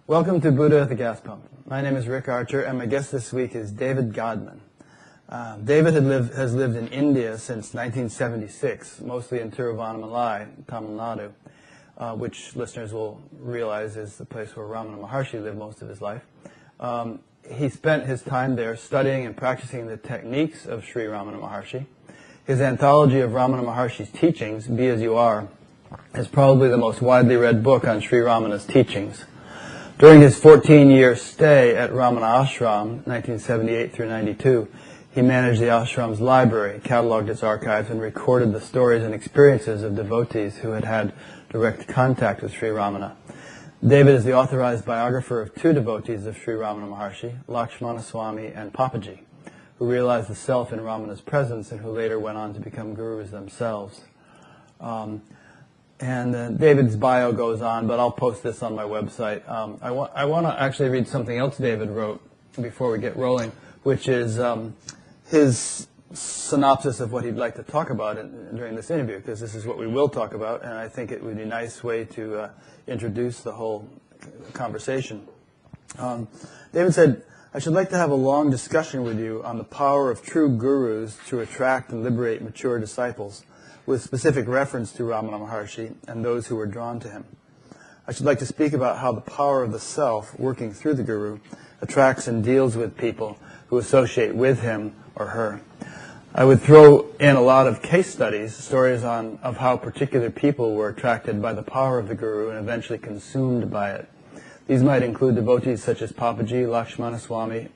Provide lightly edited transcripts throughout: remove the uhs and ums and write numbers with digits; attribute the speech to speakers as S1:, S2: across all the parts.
S1: Welcome to Buddha at the Gas Pump. My name is Rick Archer, and my guest this week is David Godman. David has lived in India since 1976, mostly in Tiruvannamalai, Tamil Nadu, which listeners will realize is the place where Ramana Maharshi lived most of his life. He spent his time there studying and practicing the techniques of Sri Ramana Maharshi. His anthology of Ramana Maharshi's teachings, Be As You Are, is probably the most widely read book on Sri Ramana's teachings. During his 14-year stay at Ramana Ashram, 1978 through 92, he managed the ashram's library, cataloged its archives, and recorded the stories and experiences of devotees who had had direct contact with Sri Ramana. David is the authorized biographer of two devotees of Sri Ramana Maharshi, Lakshmana Swami and Papaji, who realized the self in Ramana's presence and who later went on to become gurus themselves. David's bio goes on, but I'll post this on my website. I want to actually read something else David wrote before we get rolling, which is his synopsis of what he'd like to talk about during this interview, because this is what we will talk about, and I think it would be a nice way to introduce the whole conversation. David said, I should like to have a long discussion with you on the power of true gurus to attract and liberate mature disciples, with specific reference to Ramana Maharshi and those who were drawn to him. I should like to speak about how the power of the self, working through the guru, attracts and deals with people who associate with him or her. I would throw in a lot of case studies, stories of how particular people were attracted by the power of the guru and eventually consumed by it. These might include devotees such as Papaji, Lakshmana Swami,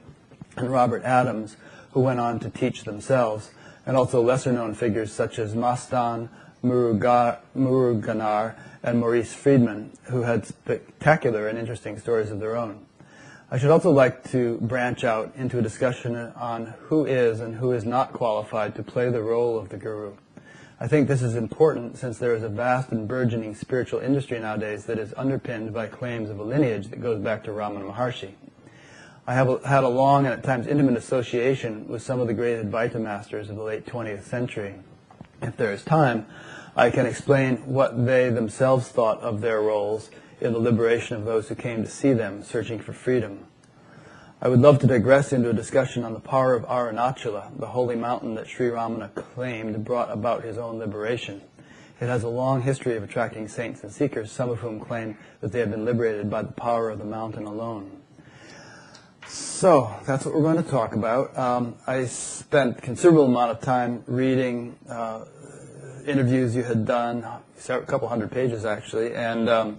S1: and Robert Adams, who went on to teach themselves, and also lesser-known figures such as Mastan, Muruganar, and Maurice Friedman, who had spectacular and interesting stories of their own. I should also like to branch out into a discussion on who is and who is not qualified to play the role of the guru. I think this is important since there is a vast and burgeoning spiritual industry nowadays that is underpinned by claims of a lineage that goes back to Ramana Maharshi. I have had a long and at times intimate association with some of the great Advaita masters of the late 20th century. If there is time, I can explain what they themselves thought of their roles in the liberation of those who came to see them searching for freedom. I would love to digress into a discussion on the power of Arunachala, the holy mountain that Sri Ramana claimed brought about his own liberation. It has a long history of attracting saints and seekers, some of whom claim that they have been liberated by the power of the mountain alone. So, that's what we're going to talk about. I spent a considerable amount of time reading interviews you had done, a couple hundred pages actually, and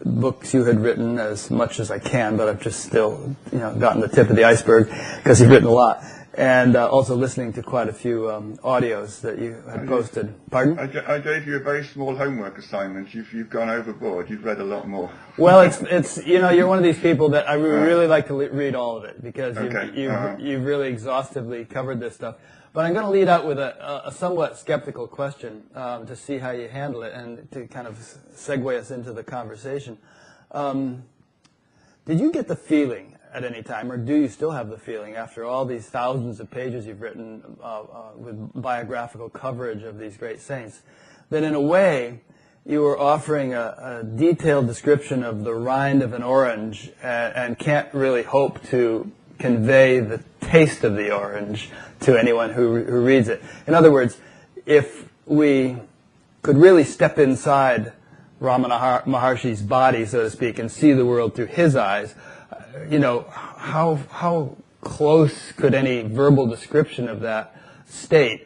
S1: books you had written, as much as I can, but I've just still gotten the tip of the iceberg because you've written a lot. And also listening to quite a few audios that you had posted. Pardon?
S2: I gave you a very small homework assignment. You've gone overboard. You've read a lot more.
S1: Well, it's you're one of these people that I really like to read all of it because you've really exhaustively covered this stuff. But I'm going to lead out with a somewhat skeptical question to see how you handle it and to kind of segue us into the conversation. Did you get the feeling at any time, or do you still have the feeling, after all these thousands of pages you've written with biographical coverage of these great saints, that in a way you were offering a detailed description of the rind of an orange and can't really hope to convey the taste of the orange to anyone who reads it? In other words, if we could really step inside Ramana Maharshi's body, so to speak, and see the world through his eyes, how close could any verbal description of that state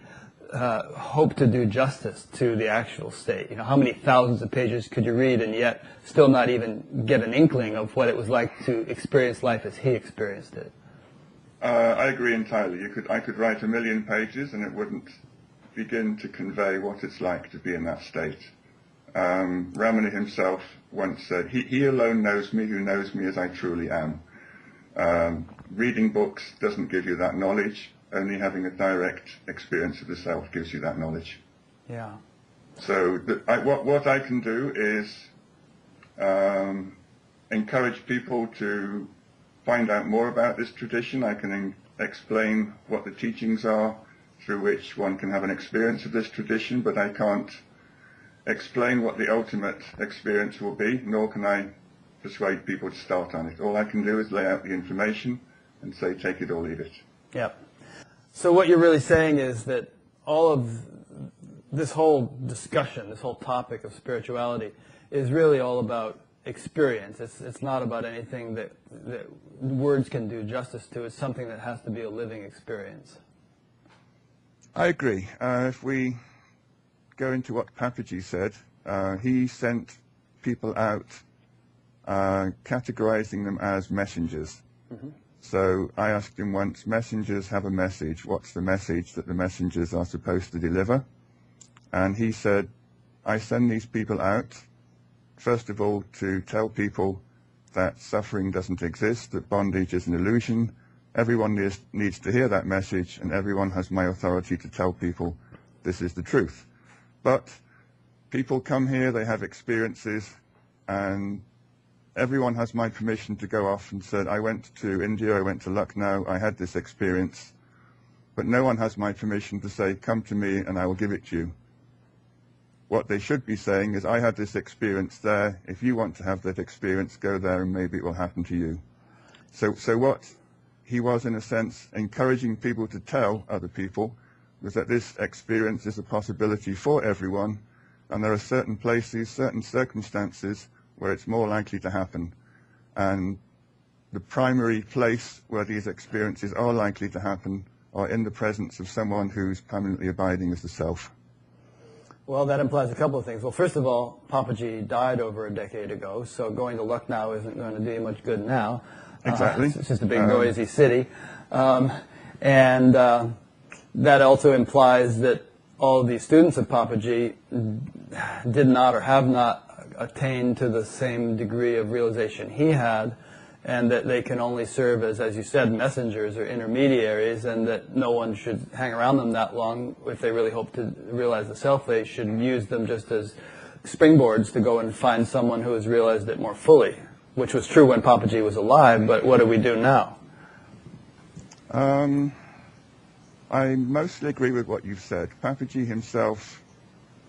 S1: hope to do justice to the actual state? How many thousands of pages could you read and yet still not even get an inkling of what it was like to experience life as he experienced it?
S2: I agree entirely. I could write 1 million pages and it wouldn't begin to convey what it's like to be in that state. Ramana himself once said, he alone knows me who knows me as I truly am. Reading books doesn't give you that knowledge. Only having a direct experience of the self gives you that knowledge.
S1: Yeah.
S2: So what I can do is encourage people to find out more about this tradition. I can explain what the teachings are through which one can have an experience of this tradition, but I can't explain what the ultimate experience will be, nor can I persuade people to start on it. All I can do is lay out the information and say, take it or leave it.
S1: Yep. So what you're really saying is that all of this whole discussion, this whole topic of spirituality, is really all about experience. It's not about anything that words can do justice to. It's something that has to be a living experience.
S3: I agree. If we go into what Papaji said, he sent people out categorizing them as messengers. Mm-hmm. So I asked him once, messengers have a message. What's the message that the messengers are supposed to deliver? And he said, I send these people out, first of all, to tell people that suffering doesn't exist, that bondage is an illusion. Everyone needs to hear that message, and everyone has my authority to tell people this is the truth. But people come here, they have experiences, and everyone has my permission to go off and said, I went to India, I went to Lucknow, I had this experience, but no one has my permission to say, come to me and I will give it to you. What they should be saying is, I had this experience there, if you want to have that experience, go there and maybe it will happen to you. So what he was, in a sense, encouraging people to tell other people was that this experience is a possibility for everyone, and there are certain places, certain circumstances where it's more likely to happen. And the primary place where these experiences are likely to happen are in the presence of someone who's permanently abiding as the self.
S1: Well, that implies a couple of things. Well, first of all, Papaji died over a decade ago, so going to Lucknow isn't going to do you much good now.
S3: Exactly.
S1: It's just a big, noisy city. And that also implies that all of the students of Papaji did not or have not attained to the same degree of realization he had, and that they can only serve as you said, messengers or intermediaries, and that no one should hang around them that long if they really hope to realize the self. They should use them just as springboards to go and find someone who has realized it more fully, which was true when Papaji was alive, but what do we do now?
S3: I mostly agree with what you've said. Papaji himself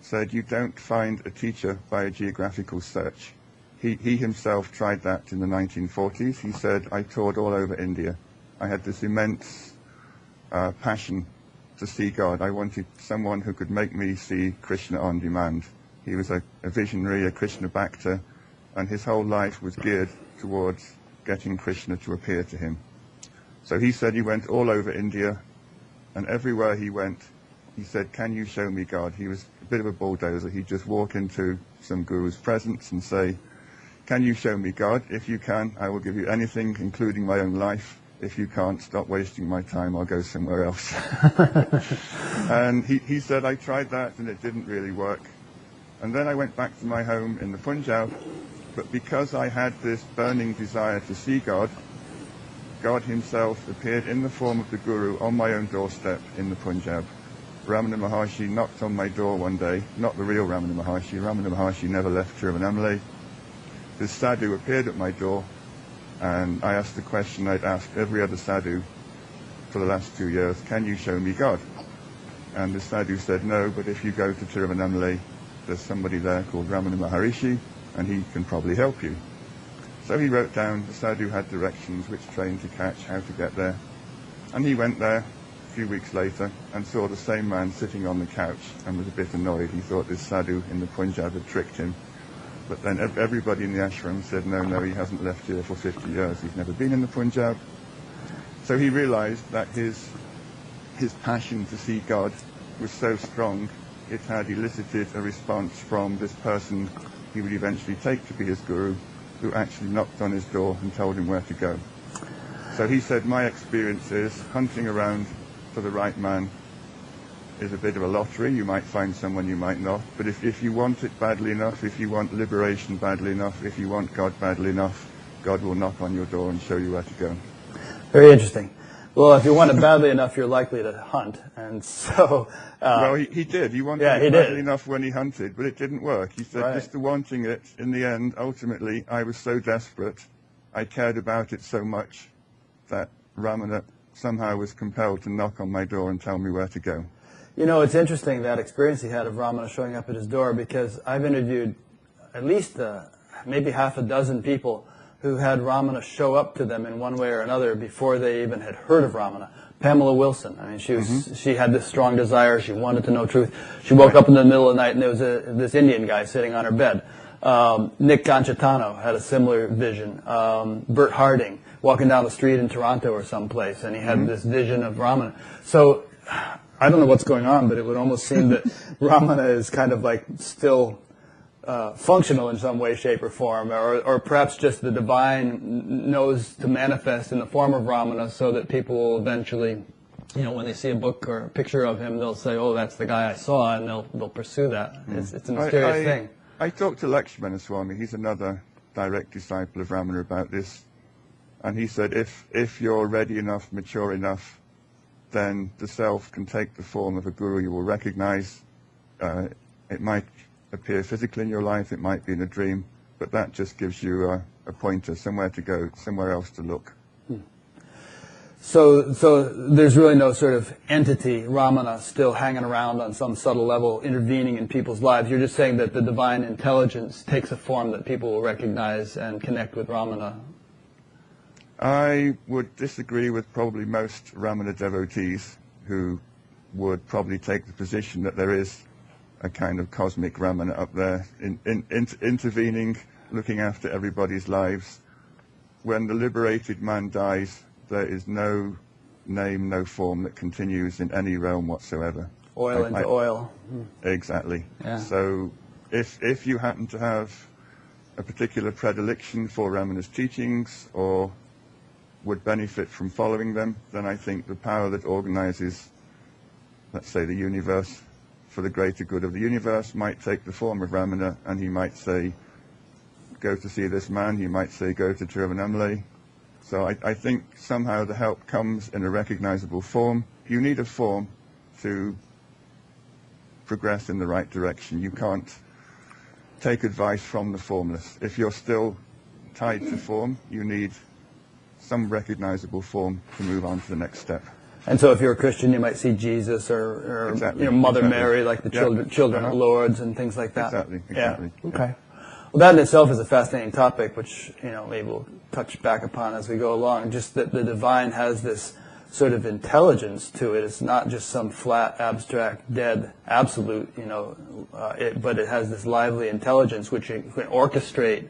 S3: said you don't find a teacher by a geographical search. He himself tried that in the 1940s. He said, I toured all over India. I had this immense passion to see God. I wanted someone who could make me see Krishna on demand. He was a visionary, a Krishna Bhakta, and his whole life was geared towards getting Krishna to appear to him. So he said he went all over India, and everywhere he went, he said, can you show me God? He was a bit of a bulldozer. He'd just walk into some guru's presence and say, can you show me God? If you can, I will give you anything, including my own life. If you can't, stop wasting my time, I'll go somewhere else. And he said, I tried that and it didn't really work. And then I went back to my home in the Punjab, but because I had this burning desire to see God, God himself appeared in the form of the Guru on my own doorstep in the Punjab. Ramana Maharshi knocked on my door one day, not the real Ramana Maharshi. Ramana Maharshi never left Tiruvannamalai. This sadhu appeared at my door, and I asked the question I'd asked every other sadhu for the last 2 years, can you show me God? And the sadhu said, no, but if you go to Tiruvannamalai, there's somebody there called Ramana Maharishi, and he can probably help you. So he wrote down, the sadhu had directions, which train to catch, how to get there. And he went there a few weeks later and saw the same man sitting on the couch and was a bit annoyed. He thought this sadhu in the Punjab had tricked him. But then everybody in the ashram said, no, he hasn't left here for 50 years. He's never been in the Punjab. So he realized that his passion to see God was so strong, it had elicited a response from this person he would eventually take to be his guru, who actually knocked on his door and told him where to go. So he said, my experience is hunting around for the right man is a bit of a lottery. You might find someone, you might not. But if you want it badly enough, if you want liberation badly enough, if you want God badly enough, God will knock on your door and show you where to go.
S1: Very interesting. Well, if you want it badly enough, you're likely to hunt. And so...
S3: well, he did. He wanted it badly enough when he hunted, but it didn't work. He said, just the wanting it, in the end, ultimately, I was so desperate, I cared about it so much, that Ramana somehow was compelled to knock on my door and tell me where to go.
S1: You know, it's interesting, that experience he had of Ramana showing up at his door, because I've interviewed at least maybe half a dozen people who had Ramana show up to them in one way or another before they even had heard of Ramana. Pamela Wilson, I mean, she had this strong desire. She wanted to know truth. She woke up in the middle of the night and there was this Indian guy sitting on her bed. Nick Conchitano had a similar vision. Bert Harding, walking down the street in Toronto or someplace, and he had this vision of Ramana. So I don't know what's going on, but it would almost seem that Ramana is kind of like still functional in some way, shape, or form, or perhaps just the divine knows to manifest in the form of Ramana so that people will eventually, you know, when they see a book or a picture of him, they'll say, oh, that's the guy I saw, and they'll pursue that. It's a mysterious thing.
S3: I talked to Lakshmana Swami, he's another direct disciple of Ramana, about this, and he said if you're ready enough, mature enough, then the self can take the form of a guru you will recognize. It might appear physically in your life, it might be in a dream, but that just gives you a pointer, somewhere to go, somewhere else to look.
S1: So there's really no sort of entity, Ramana, still hanging around on some subtle level, intervening in people's lives. You're just saying that the divine intelligence takes a form that people will recognize and connect with Ramana.
S3: I would disagree with probably most Ramana devotees who would probably take the position that there is a kind of cosmic Ramana up there intervening, looking after everybody's lives. When the liberated man dies, there is no name, no form that continues in any realm whatsoever.
S1: Oil into oil.
S3: Exactly.
S1: Yeah.
S3: So if you happen to have a particular predilection for Ramana's teachings or would benefit from following them, then I think the power that organizes, let's say, the universe for the greater good of the universe might take the form of Ramana, and he might say, go to see this man, he might say, go to Tiruvannamalai. So I think somehow the help comes in a recognizable form. You need a form to progress in the right direction. You can't take advice from the formless. If you're still tied to form, you need some recognizable form to move on to the next step.
S1: And so if you're a Christian, you might see Jesus or
S3: Exactly.
S1: Mother Mary, like the children of Lords and things like that.
S3: Exactly.
S1: Yeah. Okay. Well, that in itself is a fascinating topic, which, maybe we'll touch back upon as we go along. Just that the divine has this sort of intelligence to it. It's not just some flat, abstract, dead, absolute, but it has this lively intelligence which can orchestrate,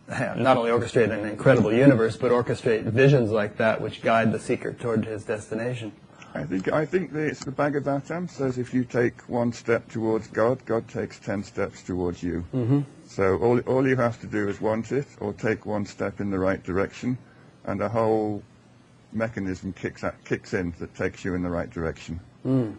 S1: not only orchestrate an incredible universe, but orchestrate visions like that which guide the seeker toward his destination.
S3: I think it's the Bhagavatam says if you take one step towards God, God takes 10 steps towards you. Mm-hmm. So all you have to do is want it or take one step in the right direction, and a whole mechanism kicks in that takes you in the right direction.
S1: Mm.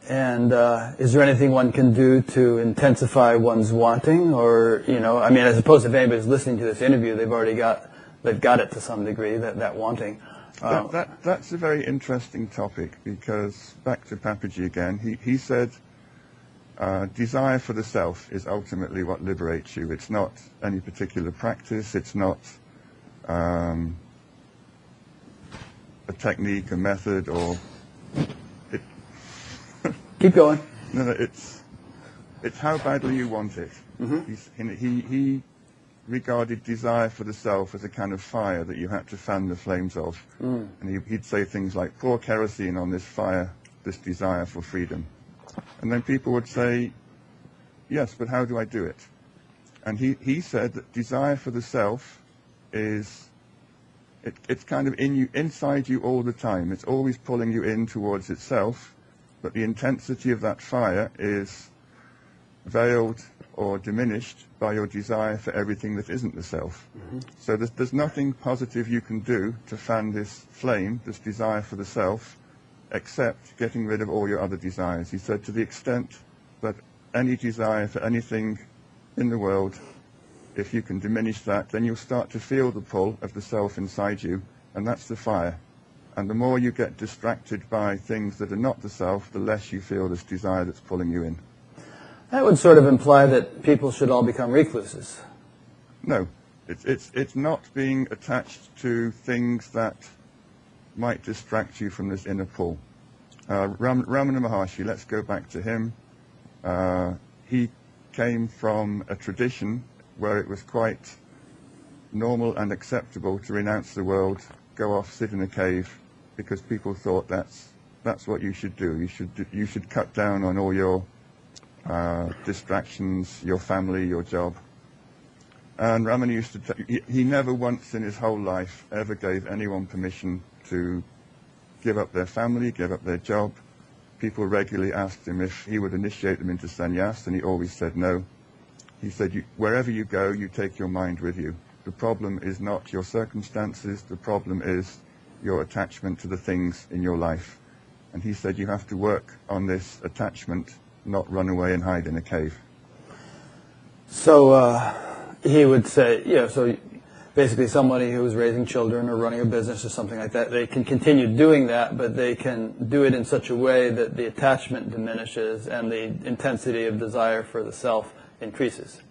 S1: And is there anything one can do to intensify one's wanting, or I suppose if anybody's listening to this interview, they've got it to some degree, that wanting.
S3: That's a very interesting topic, because back to Papaji again, he said desire for the self is ultimately what liberates you. It's not any particular practice, it's not a technique, a method, or
S1: Keep going.
S3: No, it's how badly you want it. Mm-hmm. He regarded desire for the self as a kind of fire that you had to fan the flames of. Mm. And he'd say things like, pour kerosene on this fire, this desire for freedom. And then people would say, yes, but how do I do it? And he said that desire for the self is, it's kind of inside you all the time. It's always pulling you in towards itself, but the intensity of that fire is veiled or diminished by your desire for everything that isn't the self. Mm-hmm. So there's nothing positive you can do to fan this flame, this desire for the self, except getting rid of all your other desires. He said to the extent that any desire for anything in the world, if you can diminish that, then you'll start to feel the pull of the self inside you, and that's the fire. And the more you get distracted by things that are not the self, the less you feel this desire that's pulling you in.
S1: That would sort of imply that people should all become recluses.
S3: No, it's not being attached to things that might distract you from this inner pull. Ramana Maharshi, let's go back to him. He came from a tradition where it was quite normal and acceptable to renounce the world, go off, sit in a cave, because people thought that's what you should do. You should cut down on all your distractions, your family, your job. And Ramana used to he never once in his whole life ever gave anyone permission to give up their family, give up their job. People regularly asked him if he would initiate them into sannyas, and he always said no. He said, wherever you go, you take your mind with you. The problem is not your circumstances, the problem is your attachment to the things in your life. And he said you have to work on this attachment, not run away and hide in a cave.
S1: So he would say, so basically somebody who is raising children or running a business or something like that, they can continue doing that, but they can do it in such a way that the attachment diminishes and the intensity of desire for the self increases.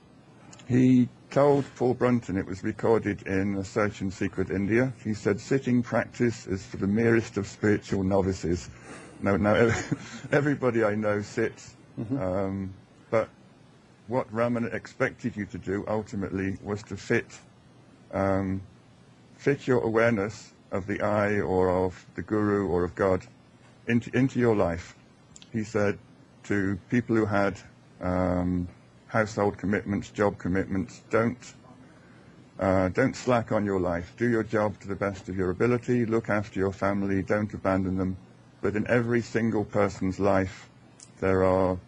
S3: He told Paul Brunton, it was recorded in A Search in Secret India, he said, sitting practice is for the merest of spiritual novices. Now everybody I know sits, but what Ramana expected you to do ultimately was to fit your awareness of the I or of the Guru or of God into your life. He said to people who had household commitments, job commitments, don't slack on your life. Do your job to the best of your ability. Look after your family. Don't abandon them. But in every single person's life, there are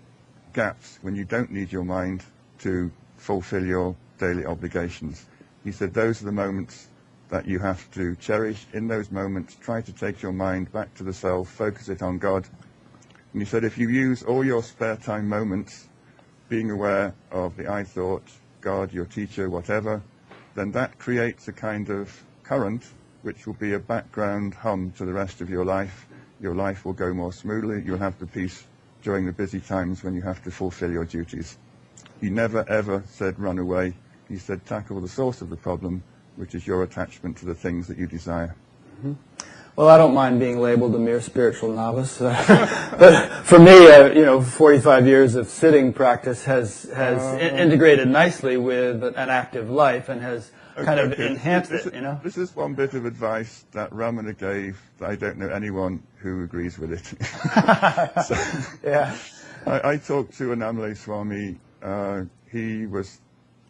S3: gaps when you don't need your mind to fulfill your daily obligations. He said those are the moments that you have to cherish. In those moments, try to take your mind back to the self, focus it on God. And he said if you use all your spare time moments being aware of the I thought, God, your teacher, whatever, then that creates a kind of current which will be a background hum to the rest of your life. Your life will go more smoothly. You'll have the peace during the busy times when you have to fulfill your duties. He never ever said run away. He said tackle the source of the problem, which is your attachment to the things that you desire.
S1: Mm-hmm. Well, I don't mind being labeled a mere spiritual novice, but for me, 45 years of sitting practice has integrated nicely with an active life and has kind of enhanced it.
S3: This is one bit of advice that Ramana gave that I don't know anyone who agrees with it.
S1: Yeah.
S3: I talked to Annamalai Swami. He was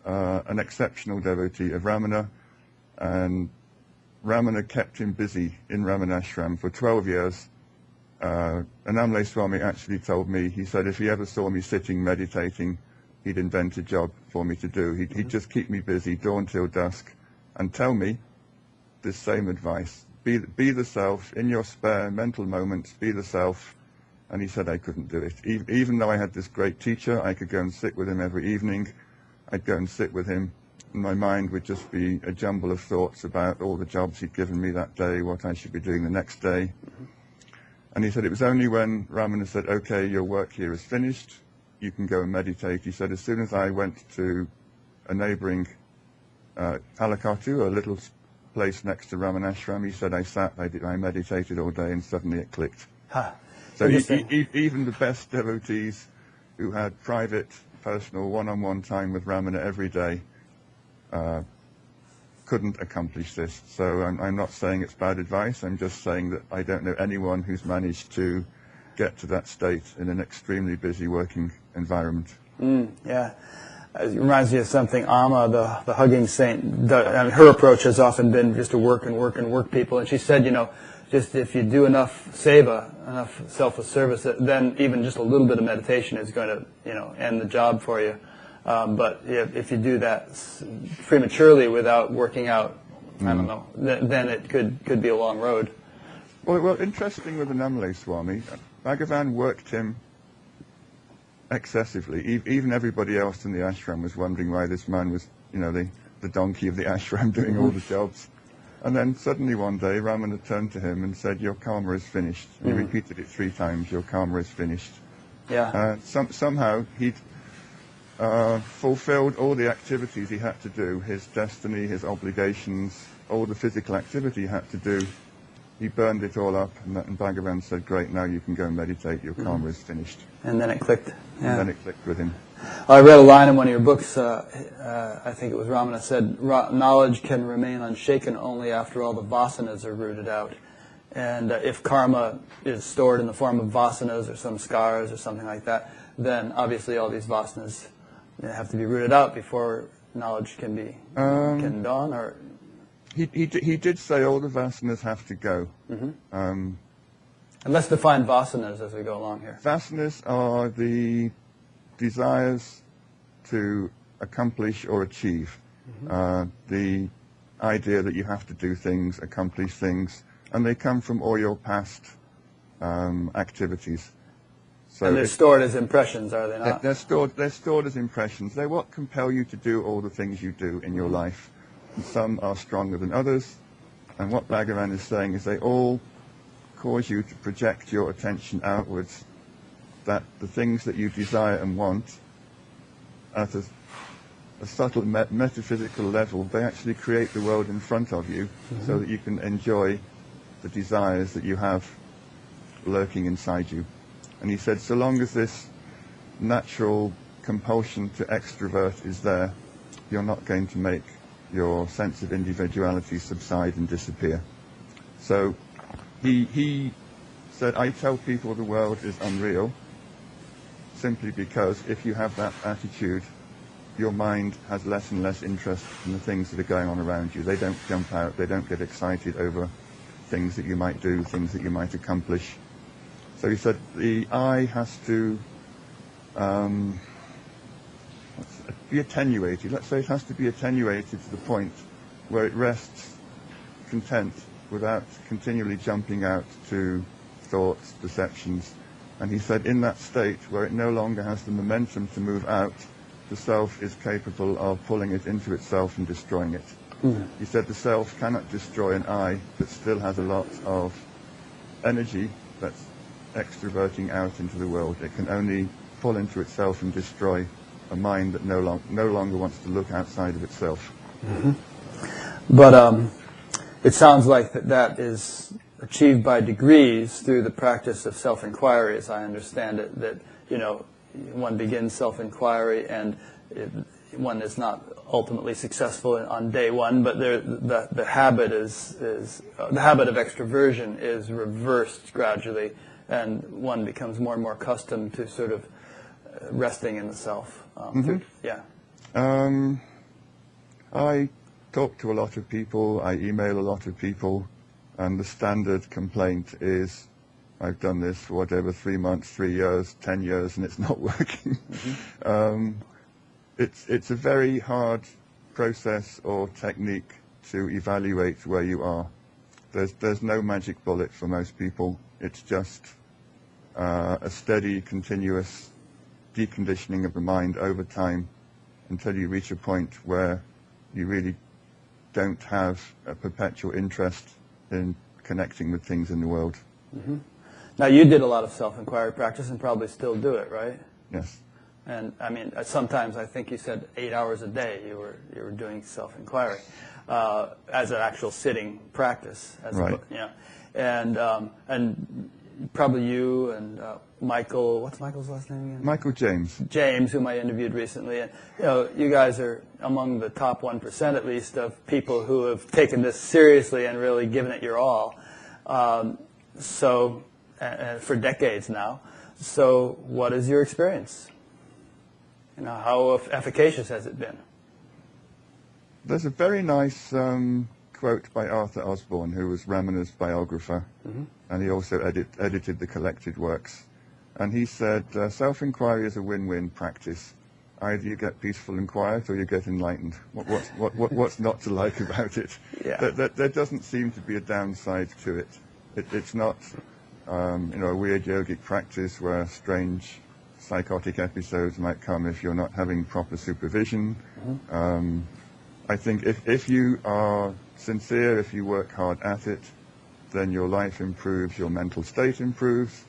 S3: an exceptional devotee of Ramana, and Ramana kept him busy in Ramanashram for 12 years. Annamalai Swami actually told me, he said if he ever saw me sitting meditating, he'd invent a job for me to do. He'd just keep me busy dawn till dusk and tell me this same advice. Be the self in your spare mental moments, be the self. And he said I couldn't do it. Even though I had this great teacher, I could go and sit with him every evening. I'd go and sit with him. And my mind would just be a jumble of thoughts about all the jobs he'd given me that day, what I should be doing the next day. And he said it was only when Ramana said, okay, your work here is finished, you can go and meditate. He said as soon as I went to a neighboring Halakatu, a little place next to Ramanashram, he said I sat, I meditated all day, and suddenly it clicked.
S1: Huh.
S3: So even the best devotees who had private, personal, one-on-one time with Ramana every day couldn't accomplish this. So I'm not saying it's bad advice. I'm just saying that I don't know anyone who's managed to get to that state in an extremely busy working environment.
S1: Yeah. It reminds me of something Amma, the hugging saint, her approach has often been just to work and work and work people. And she said, just if you do enough seva, enough selfless service, then even just a little bit of meditation is going to, end the job for you. But if you do that prematurely without working out, I don't know, then it could be a long road.
S3: Well, interesting with Annamalai Swami, Bhagavan worked him excessively. Even everybody else in the ashram was wondering why this man was, the donkey of the ashram doing all the jobs. And then suddenly one day, Ramana turned to him and said, your karma is finished. And he repeated it 3 times, your karma is finished.
S1: Yeah.
S3: Somehow he'd fulfilled all the activities he had to do, his destiny, his obligations, all the physical activity he had to do. He burned it all up, and Bhagavan said, great, now you can go and meditate, your karma is finished.
S1: And then it clicked. Yeah.
S3: And then it clicked with him.
S1: I read a line in one of your books, I think it was Ramana said, knowledge can remain unshaken only after all the vasanas are rooted out. And if karma is stored in the form of vasanas or some scars or something like that, then obviously all these vasanas have to be rooted out before knowledge can be can dawn. Or
S3: he did say all the vasanas have to go.
S1: And let's define vasanas as we go along here.
S3: Vasanas are the desires to accomplish or achieve. The idea that you have to do things, accomplish things, and they come from all your past activities. So
S1: and they're stored as impressions, are they not?
S3: They're stored as impressions. They're what compel you to do all the things you do in your life. And some are stronger than others. And what Bhagavan is saying is they all cause you to project your attention outwards, that the things that you desire and want at a subtle metaphysical level, they actually create the world in front of you so that you can enjoy the desires that you have lurking inside you. And he said, so long as this natural compulsion to extrovert is there, you're not going to make your sense of individuality subside and disappear. So he said, I tell people the world is unreal simply because if you have that attitude, your mind has less and less interest in the things that are going on around you. They don't jump out, they don't get excited over things that you might do, things that you might accomplish. So he said the I has to be attenuated. Let's say it has to be attenuated to the point where it rests content without continually jumping out to thoughts, perceptions. And he said in that state where it no longer has the momentum to move out, the self is capable of pulling it into itself and destroying it. He said the self cannot destroy an I that still has a lot of energy that's extroverting out into the world. It can only pull into itself and destroy a mind that no longer wants to look outside of itself.
S1: But it sounds like that is achieved by degrees through the practice of self-inquiry, as I understand it, that, one begins self-inquiry and one is not ultimately successful on day one, but the habit the habit of extroversion is reversed gradually, and one becomes more and more accustomed to sort of resting in the self.
S3: I talk to a lot of people, I email a lot of people, and the standard complaint is, I've done this for whatever, 3 months, 3 years, 10 years, and it's not working. It's a very hard process or technique to evaluate where you are. There's no magic bullet for most people. It's just a steady, continuous deconditioning of the mind over time until you reach a point where you really don't have a perpetual interest in connecting with things in the world.
S1: Now, you did a lot of self-inquiry practice and probably still do it, right?
S3: Yes.
S1: And I mean, sometimes I think you said 8 hours a day you were doing self-inquiry as an actual sitting practice.
S3: Right.
S1: And probably you and Michael. What's Michael's last name again?
S3: Michael James.
S1: James, whom I interviewed recently, and you guys are among the top 1% at least of people who have taken this seriously and really given it your all. For decades now. So, what is your experience? How efficacious has it been?
S3: There's a very nice quote by Arthur Osborne, who was Ramana's biographer, and he also edited the collected works. And he said, self-inquiry is a win-win practice. Either you get peaceful and quiet, or you get enlightened. What's not to like about it?
S1: Yeah.
S3: There doesn't seem to be a downside to it. It's not a weird yogic practice where strange psychotic episodes might come if you're not having proper supervision. I think if you are sincere, if you work hard at it, then your life improves, your mental state improves,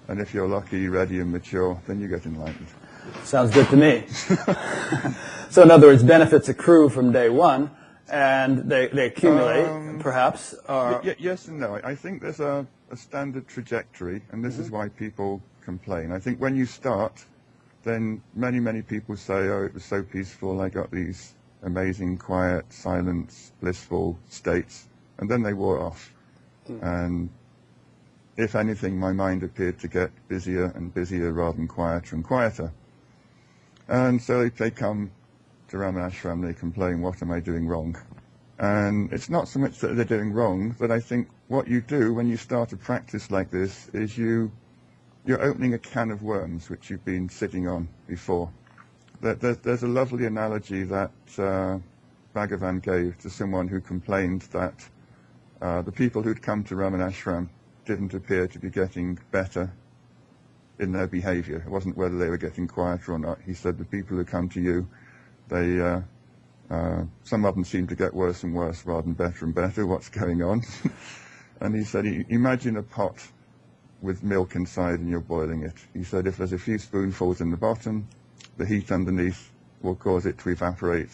S3: and if you're lucky, ready, and mature, then you get enlightened.
S1: Sounds good to me. So in other words, benefits accrue from day one, and they accumulate, perhaps?
S3: Yes and no. I think there's a standard trajectory, and this is why people complain. I think when you start, then many people say, oh, it was so peaceful, I got these amazing, quiet, silent, blissful states, and then they wore off. And if anything, my mind appeared to get busier and busier rather than quieter and quieter. And so they come to Ramana Ashram, they complain, what am I doing wrong? And it's not so much that they're doing wrong, but I think what you do when you start a practice like this is you're opening a can of worms, which you've been sitting on before. There's a lovely analogy that Bhagavan gave to someone who complained that the people who'd come to Ramana Ashram didn't appear to be getting better in their behavior. It wasn't whether they were getting quieter or not. He said the people who come to you, some of them seem to get worse and worse rather than better and better. What's going on? And he said, imagine a pot with milk inside and you're boiling it. He said if there's a few spoonfuls in the bottom, the heat underneath will cause it to evaporate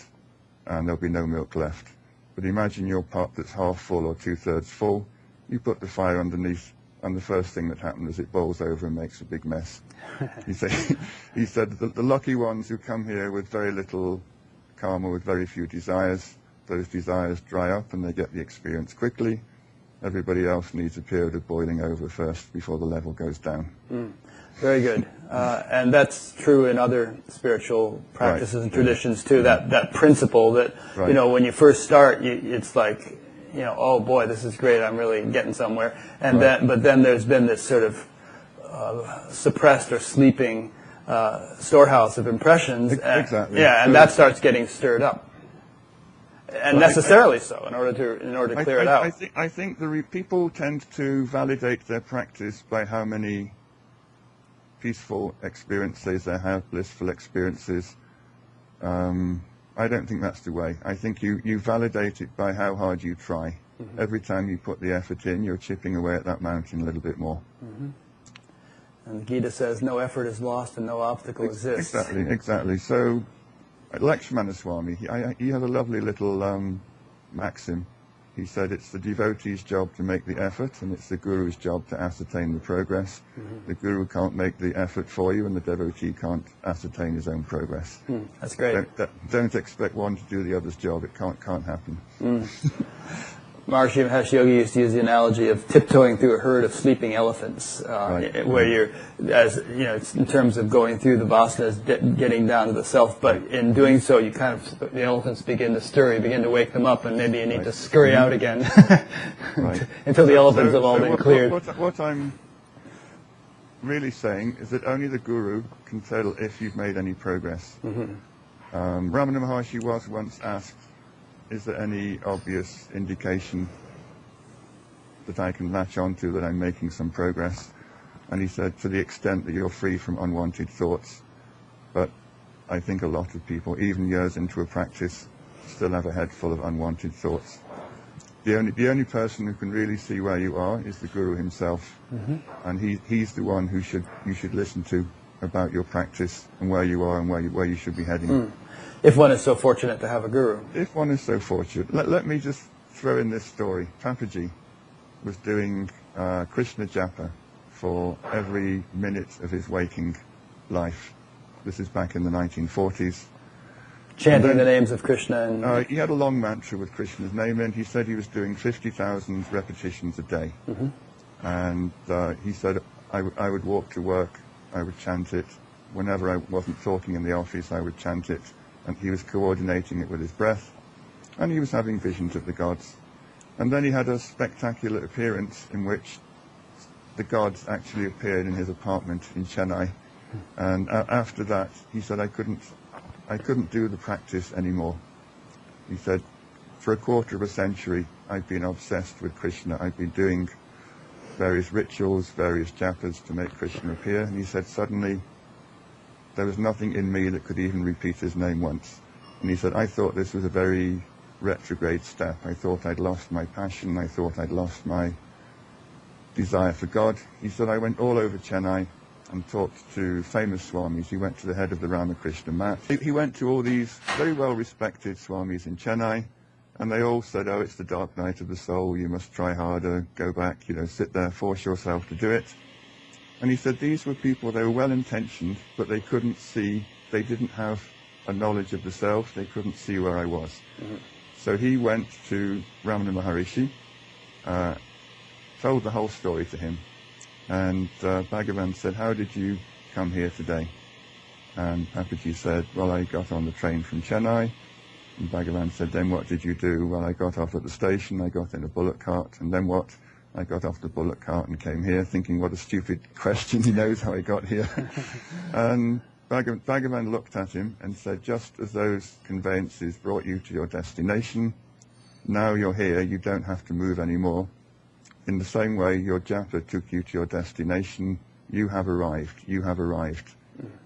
S3: and there'll be no milk left. But imagine your pot that's half full or 2/3 full. You put the fire underneath, and the first thing that happens is it boils over and makes a big mess. he said the lucky ones who come here with very little karma, with very few desires, those desires dry up and they get the experience quickly. Everybody else needs a period of boiling over first before the level goes down.
S1: Very good. And that's true in other spiritual practices and traditions too, that principle that, you know, when you first start, it's like, you know, oh boy, this is great, I'm really getting somewhere. And but then there's been this sort of suppressed or sleeping storehouse of impressions.
S3: Exactly.
S1: Yeah, and that starts getting stirred up. And necessarily so, in order to clear it out.
S3: I think people tend to validate their practice by how many peaceful experiences they have, blissful experiences. I don't think that's the way. I think you validate it by how hard you try. Every time you put the effort in, you're chipping away at that mountain a little bit more.
S1: And Gita says, no effort is lost and no obstacle exists.
S3: Exactly. So, Lakshmana Swami, he had a lovely little maxim. He said it's the devotee's job to make the effort, and it's the guru's job to ascertain the progress. The guru can't make the effort for you, and the devotee can't ascertain his own progress.
S1: That's great.
S3: Don't expect one to do the other's job. It can't happen.
S1: Maharishi Mahesh Yogi used to use the analogy of tiptoeing through a herd of sleeping elephants, where you're, as you know, it's in terms of going through the vasanas, getting down to the self. But in doing so, you kind of the elephants begin to stir, you begin to wake them up, and maybe you need to scurry out again until the elephants have all been cleared.
S3: What I'm really saying is that only the guru can tell if you've made any progress. Ramana Maharshi was once asked, is there any obvious indication that I can latch onto that I'm making some progress? And he said, to the extent that you're free from unwanted thoughts. But I think a lot of people, even years into a practice, still have a head full of unwanted thoughts. The only person who can really see where you are is the guru himself. And he's the one who you should listen to about your practice and where you are and where you should be heading.
S1: If one is so fortunate to have a guru.
S3: If one is so fortunate. Let me just throw in this story. Papaji was doing Krishna Japa for every minute of his waking life. This is back in the 1940s.
S1: Chanting the names of Krishna. And
S3: he had a long mantra with Krishna's name in. He said he was doing 50,000 repetitions a day. And he said, I would walk to work, I would chant it. Whenever I wasn't talking in the office, I would chant it. And he was coordinating it with his breath, and he was having visions of the gods. And then he had a spectacular appearance in which the gods actually appeared in his apartment in Chennai. And after that, he said, I couldn't do the practice anymore. He said, for a quarter of a century, I've been obsessed with Krishna. I've been doing various rituals, various japas to make Krishna appear. And he said, suddenly, there was nothing in me that could even repeat his name once. And he said, I thought this was a very retrograde step. I thought I'd lost my passion. I thought I'd lost my desire for God. He said, I went all over Chennai and talked to famous swamis. He went to the head of the Ramakrishna Mat. He went to all these very well-respected swamis in Chennai, and they all said, oh, it's the dark night of the soul. You must try harder, go back, sit there, force yourself to do it. And he said these were people, they were well-intentioned, but they couldn't see, they didn't have a knowledge of the self, they couldn't see where I was. So he went to Ramana Maharishi, told the whole story to him, and Bhagavan said, how did you come here today? And Papaji said, well, I got on the train from Chennai. And Bhagavan said, then what did you do? Well, I got off at the station, I got in a bullock cart, and then what? I got off the bullock cart and came here, thinking, what a stupid question, he knows how I got here. And Bhagavan looked at him and said, just as those conveyances brought you to your destination, now you're here, you don't have to move anymore. In the same way your japa took you to your destination, you have arrived, you have arrived.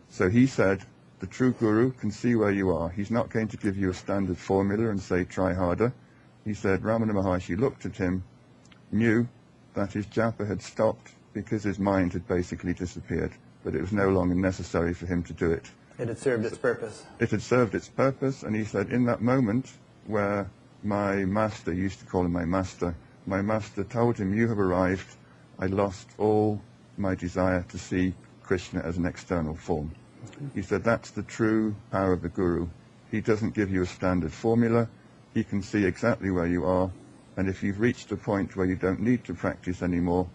S3: So he said, the true guru can see where you are. He's not going to give you a standard formula and say, try harder. He said, Ramana Maharshi looked at him, knew that his japa had stopped because his mind had basically disappeared, but it was no longer necessary for him to do it.
S1: It had served its purpose.
S3: It had served its purpose, and he said, in that moment where my master, used to call him my master told him, you have arrived, I lost all my desire to see Krishna as an external form. He said, that's the true power of the guru. He doesn't give you a standard formula. He can see exactly where you are, and if you've reached a point where you don't need to practice anymore,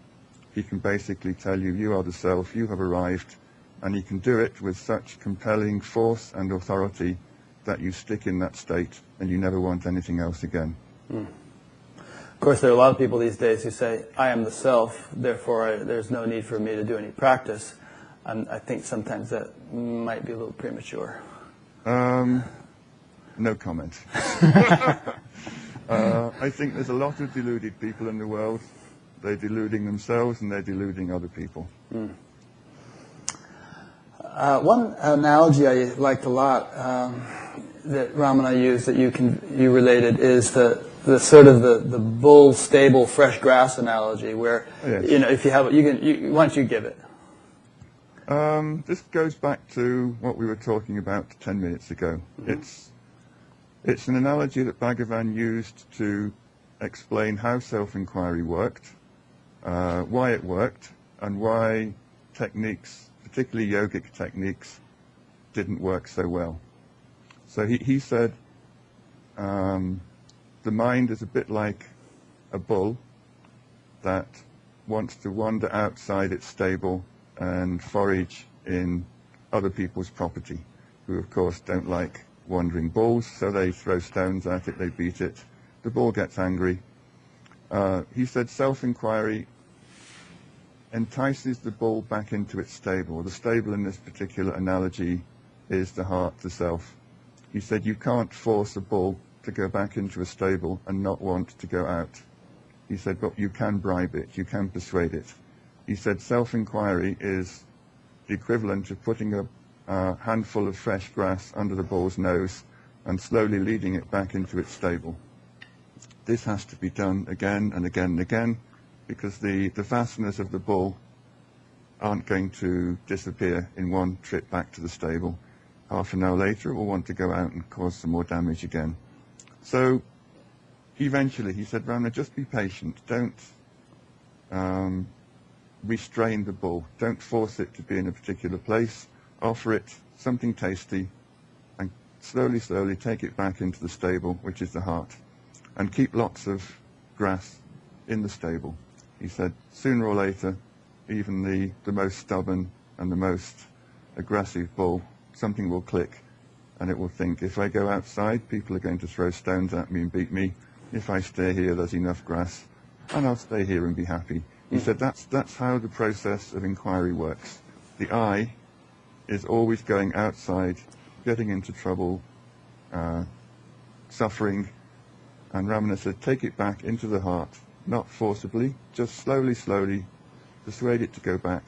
S3: he can basically tell you, you are the self, you have arrived, and he can do it with such compelling force and authority that you stick in that state and you never want anything else again.
S1: Of course, there are a lot of people these days who say, I am the self, therefore there's no need for me to do any practice. And I think sometimes that might be a little premature.
S3: No comment. I think there's a lot of deluded people in the world. They're deluding themselves and they're deluding other people.
S1: One analogy I liked a lot that Ramana used that you related is the sort of the bull stable fresh grass analogy where
S3: Yes.
S1: if you have why don't you give it?
S3: This goes back to what we were talking about 10 minutes ago. It's an analogy that Bhagavan used to explain how self-inquiry worked, why it worked, and why techniques, particularly yogic techniques, didn't work so well. So he said the mind is a bit like a bull that wants to wander outside its stable and forage in other people's property, who of course don't like wandering bulls, so they throw stones at it, they beat it, the bull gets angry. He said self-inquiry entices the bull back into its stable. The stable in this particular analogy is the heart, the self. He said you can't force a bull to go back into a stable and not want to go out. He said, but you can bribe it, you can persuade it. He said self-inquiry is the equivalent of putting a handful of fresh grass under the bull's nose and slowly leading it back into its stable. This has to be done again and again and again, because the vasanas of the bull aren't going to disappear in one trip back to the stable. Half an hour later, it will want to go out and cause some more damage again. So eventually, he said, Ramana, just be patient. Don't restrain the bull. Don't force it to be in a particular place. Offer it something tasty and slowly, slowly take it back into the stable, which is the heart. And keep lots of grass in the stable. He said, sooner or later, even the most stubborn and the most aggressive bull, something will click and it will think, if I go outside, people are going to throw stones at me and beat me. If I stay here, there's enough grass, and I'll stay here and be happy. He said that's how the process of inquiry works. The I is always going outside, getting into trouble, suffering, and Ramana said, take it back into the heart, not forcibly, just slowly, slowly, persuade it to go back.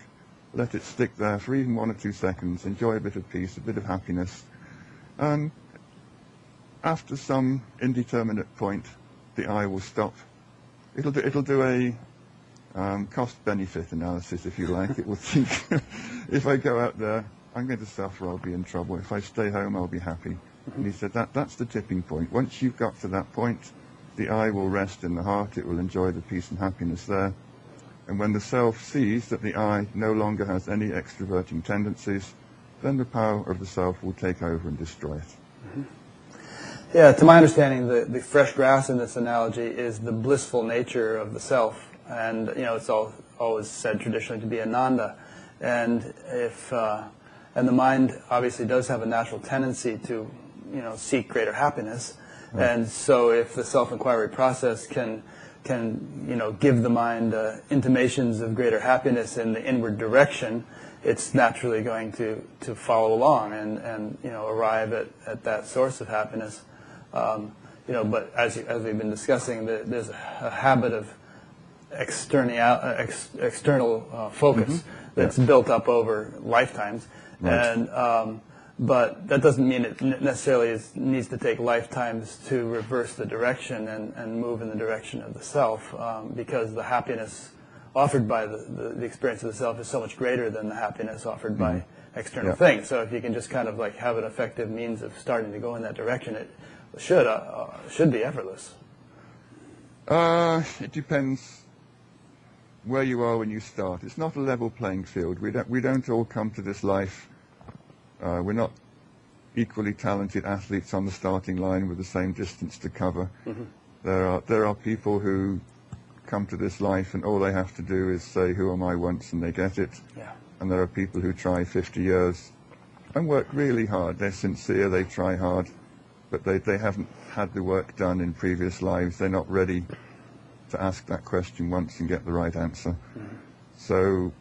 S3: Let it stick there for even 1 or 2 seconds, enjoy a bit of peace, a bit of happiness. And after some indeterminate point, the I will stop. It'll do a cost-benefit analysis, if you like. It will think, if I go out there, I'm going to suffer, I'll be in trouble. If I stay home, I'll be happy. And he said that's the tipping point. Once you've got to that point, the I will rest in the heart, it will enjoy the peace and happiness there. And when the self sees that the I no longer has any extroverting tendencies, then the power of the self will take over and destroy it.
S1: Mm-hmm. Yeah, to my understanding, the fresh grass in this analogy is the blissful nature of the self. And, it's always said traditionally to be Ananda. And and the mind obviously does have a natural tendency to, seek greater happiness. Right. And so if the self-inquiry process can give the mind intimations of greater happiness in the inward direction, it's naturally going to follow along and arrive at that source of happiness. But as we've been discussing, there's a habit of external focus that's built up over lifetimes, right. And but that doesn't mean it necessarily needs to take lifetimes to reverse the direction and move in the direction of the self, because the happiness offered by the experience of the self is so much greater than the happiness offered by external things. So if you can just kind of like have an effective means of starting to go in that direction, it should be effortless.
S3: It depends where you are when you start. It's not a level playing field. We don't all come to this life. We're not equally talented athletes on the starting line with the same distance to cover. Mm-hmm. There are people who come to this life and all they have to do is say, "Who am I?" once, and they get it. Yeah. And there are people who try 50 years and work really hard. They're sincere. They try hard, but they haven't had the work done in previous lives. They're not ready to ask that question once and get the right answer. Mm-hmm. So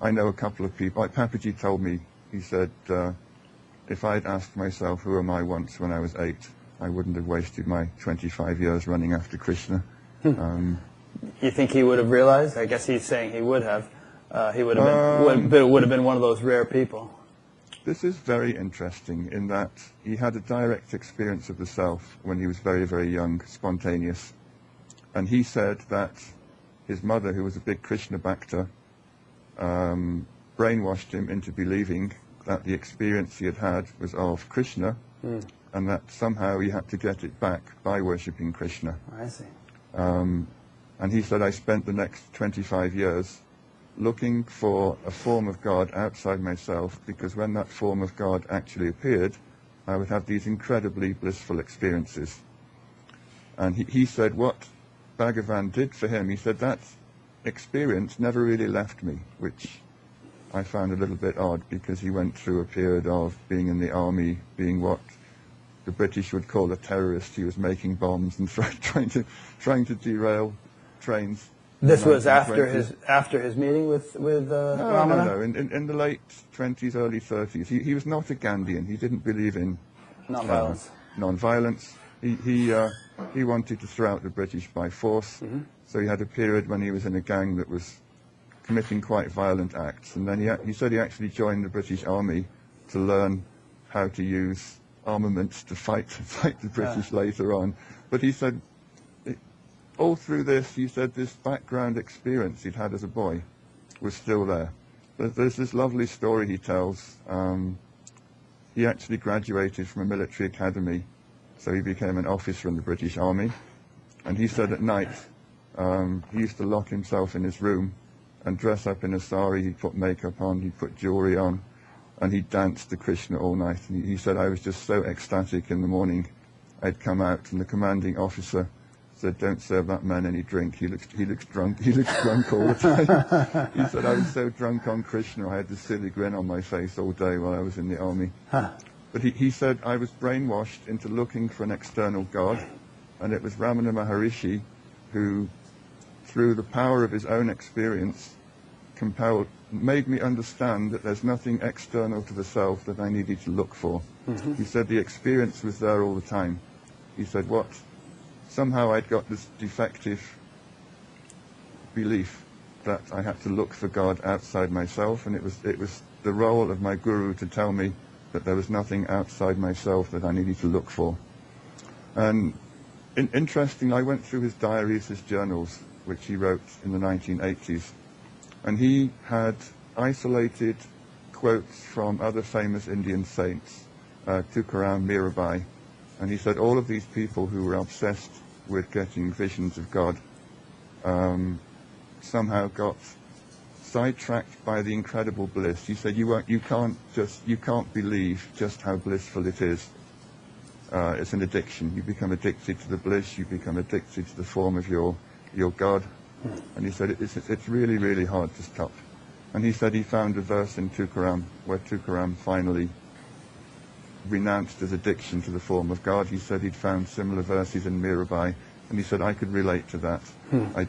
S3: I know a couple of people. Like Papaji told me, he said, if I'd asked myself, "Who am I?" once when I was 8, I wouldn't have wasted my 25 years running after Krishna.
S1: You think he would have realized? I guess he's saying he would have. He would have been one of those rare people.
S3: This is very interesting in that he had a direct experience of the self when he was very, very young, spontaneous. And he said that his mother, who was a big Krishna Bhakta, brainwashed him into believing that the experience he had was of Krishna, and that somehow he had to get it back by worshipping Krishna.
S1: I see.
S3: And he said, I spent the next 25 years looking for a form of God outside myself, because when that form of God actually appeared, I would have these incredibly blissful experiences. And he said what Bhagavan did for him, he said that experience never really left me, which I found a little bit odd, because he went through a period of being in the army, being what the British would call a terrorist. He was making bombs and trying to derail trains.
S1: This was after his meeting with Ramana?
S3: No. In the late 20s, early 30s. He was not a Gandhian. He didn't believe in non-violence. He wanted to throw out the British by force. Mm-hmm. So he had a period when he was in a gang that was committing quite violent acts. And then he said he actually joined the British Army to learn how to use armaments to fight the British later on. But he said, all through this, he said this background experience he'd had as a boy was still there. There's this lovely story he tells. He actually graduated from a military academy, so he became an officer in the British Army. And he said at night, he used to lock himself in his room and dress up in a sari. He'd put makeup on, he'd put jewelry on, and he'd dance to Krishna all night. And he said, I was just so ecstatic in the morning. I'd come out, and the commanding officer said, don't serve that man any drink. He looks drunk. He looks drunk all the time. He said, I was so drunk on Krishna, I had this silly grin on my face all day while I was in the army. Huh. But he said, I was brainwashed into looking for an external God, and it was Ramana Maharishi who, through the power of his own experience, made me understand that there's nothing external to the self that I needed to look for. Mm-hmm. He said the experience was there all the time. He said, somehow I'd got this defective belief that I had to look for God outside myself, and it was the role of my guru to tell me that there was nothing outside myself that I needed to look for. And interestingly, I went through his diaries, his journals, which he wrote in the 1980s, and he had isolated quotes from other famous Indian saints, Tukaram, Mirabai, and he said all of these people who were obsessed with getting visions of God somehow got sidetracked by the incredible bliss. He said you can't believe just how blissful it is. It's an addiction. You become addicted to the bliss. You become addicted to the form of your God. And he said it's really, really hard to stop. And he said he found a verse in Tukaram where Tukaram finally renounced his addiction to the form of God. He said he'd found similar verses in Mirabai, and he said I could relate to that.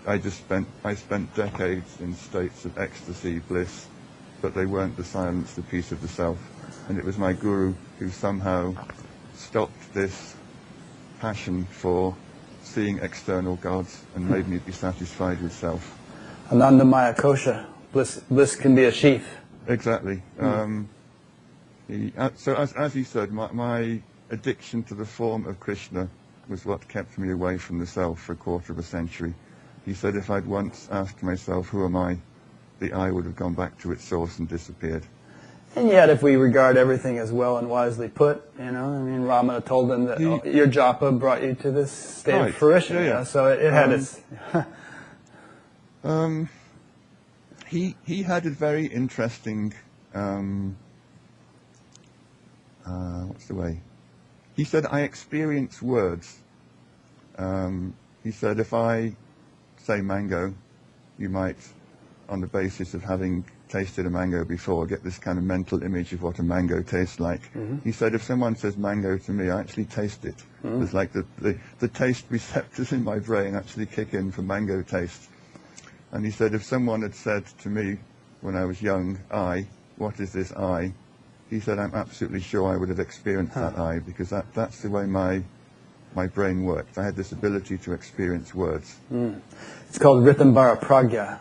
S3: I spent decades in states of ecstasy, bliss, but they weren't the silence, the peace of the self. And it was my guru who somehow stopped this passion for seeing external gods and made me be satisfied with self.
S1: Ananda Maya Kosha, bliss can be a sheath.
S3: Exactly. So as he said, my addiction to the form of Krishna was what kept me away from the self for a quarter of a century. He said if I'd once asked myself, who am I, the I would have gone back to its source and disappeared.
S1: And yet, if we regard everything as well and wisely put, I mean, Ramana told them that your japa brought you to this state of fruition.
S3: Yeah, yeah.
S1: So it had its...
S3: He had a very interesting... what's the way? He said, I experience words. He said, if I say mango, you might, on the basis of having tasted a mango before, get this kind of mental image of what a mango tastes like. He said, if someone says mango to me, I actually taste it. It's like the taste receptors in my brain actually kick in for mango taste. And he said, if someone had said to me when I was young, I, what is this I? He said, I'm absolutely sure I would have experienced that I, because that's the way my brain worked. I had this ability to experience words.
S1: It's called Rithambara Pragya.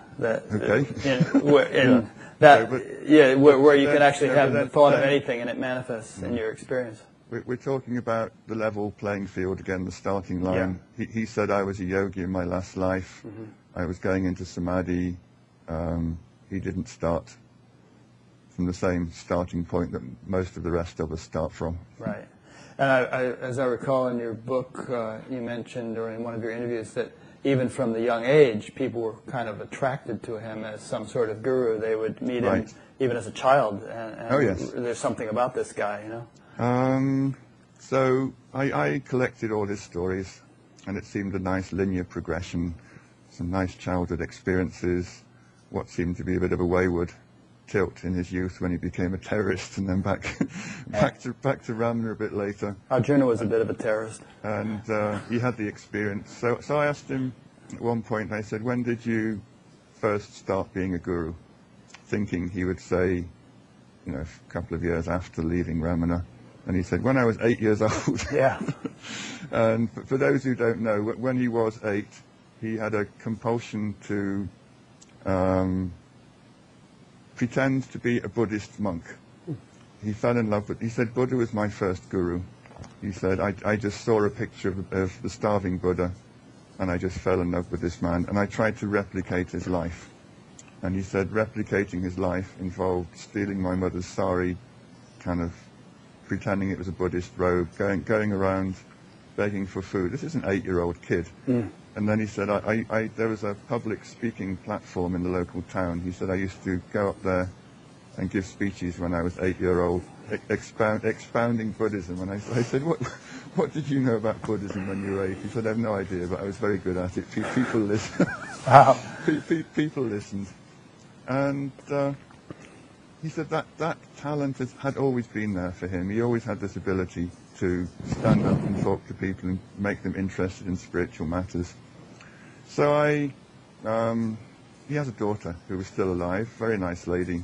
S1: Where you can actually have the thought of anything and it manifests in your experience.
S3: We're talking about the level playing field again, the starting line. Yeah. He said I was a yogi in my last life. I was going into samadhi. He didn't start from the same starting point that most of the rest of us start from.
S1: Right. And as I recall in your book, you mentioned, or in one of your interviews, that even from the young age, people were kind of attracted to him as some sort of guru. They would meet him even as a child. And there's something about this guy,
S3: So I collected all his stories, and it seemed a nice linear progression, some nice childhood experiences, what seemed to be a bit of a wayward tilt in his youth when he became a terrorist, and then back to Ramana a bit later.
S1: Arjuna was a bit of a terrorist.
S3: And he had the experience. So I asked him at one point, I said, when did you first start being a guru? Thinking he would say, a couple of years after leaving Ramana. And he said, when I was 8 years old.
S1: Yeah.
S3: And for those who don't know, when he was 8, he had a compulsion to pretend to be a Buddhist monk. He fell in love with, he said, Buddha was my first guru. He said, I just saw a picture of the starving Buddha, and I just fell in love with this man, and I tried to replicate his life. And he said replicating his life involved stealing my mother's sari, kind of pretending it was a Buddhist robe, going around begging for food. This is an 8-year-old kid. And then he said, there was a public speaking platform in the local town. He said, I used to go up there and give speeches when I was 8-year-old, expounding Buddhism. And I said, what did you know about Buddhism when you were 8? He said, I have no idea, but I was very good at it. People listened.
S1: Wow.
S3: People listened. And he said that talent had always been there for him. He always had this ability to stand up and talk to people and make them interested in spiritual matters. So he has a daughter who was still alive, very nice lady,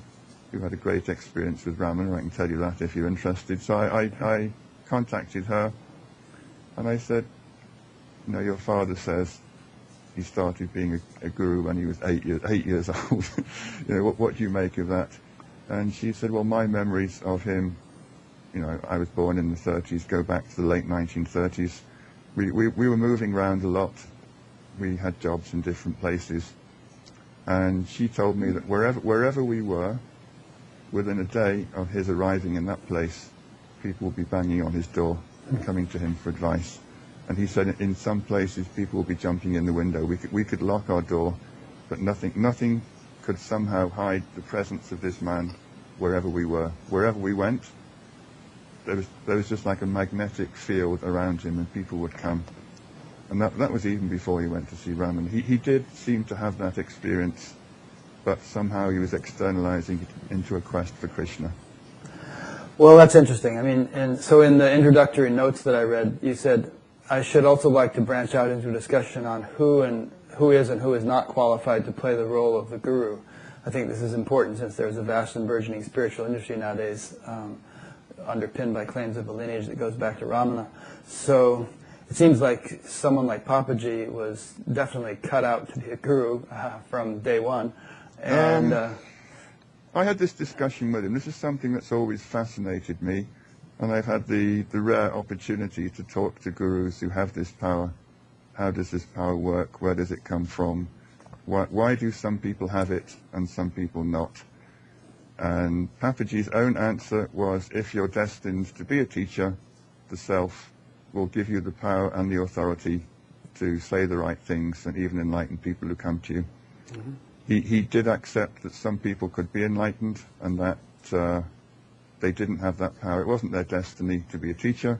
S3: who had a great experience with Ramana. I can tell you that if you're interested. So I contacted her, and I said, your father says he started being a guru when he was 8 years old. What do you make of that? And she said, well, my memories of him, I was born in the 30s, go back to the late 1930s. We were moving around a lot. We had jobs in different places. And she told me that wherever we were, within a day of his arriving in that place, people would be banging on his door and coming to him for advice. And he said in some places people would be jumping in the window. We could lock our door but nothing could somehow hide the presence of this man wherever we were. Wherever we went, there was just like a magnetic field around him, and people would come. And that was even before he went to see Raman. He did seem to have that experience, but somehow he was externalizing it into a quest for Krishna.
S1: Well, that's interesting. I mean, and so in the introductory notes that I read, you said, I should also like to branch out into a discussion on who is and who is not qualified to play the role of the guru. I think this is important since there's a vast and burgeoning spiritual industry nowadays, underpinned by claims of a lineage that goes back to Ramana. So it seems like someone like Papaji was definitely cut out to be a guru from day one. And
S3: I had this discussion with him. This is something that's always fascinated me, and I've had the rare opportunity to talk to gurus who have this power. How does this power work? Where does it come from? Why do some people have it and some people not? And Papaji's own answer was, if you're destined to be a teacher, the self will give you the power and the authority to say the right things and even enlighten people who come to you. Mm-hmm. He did accept that some people could be enlightened and that they didn't have that power. It wasn't their destiny to be a teacher.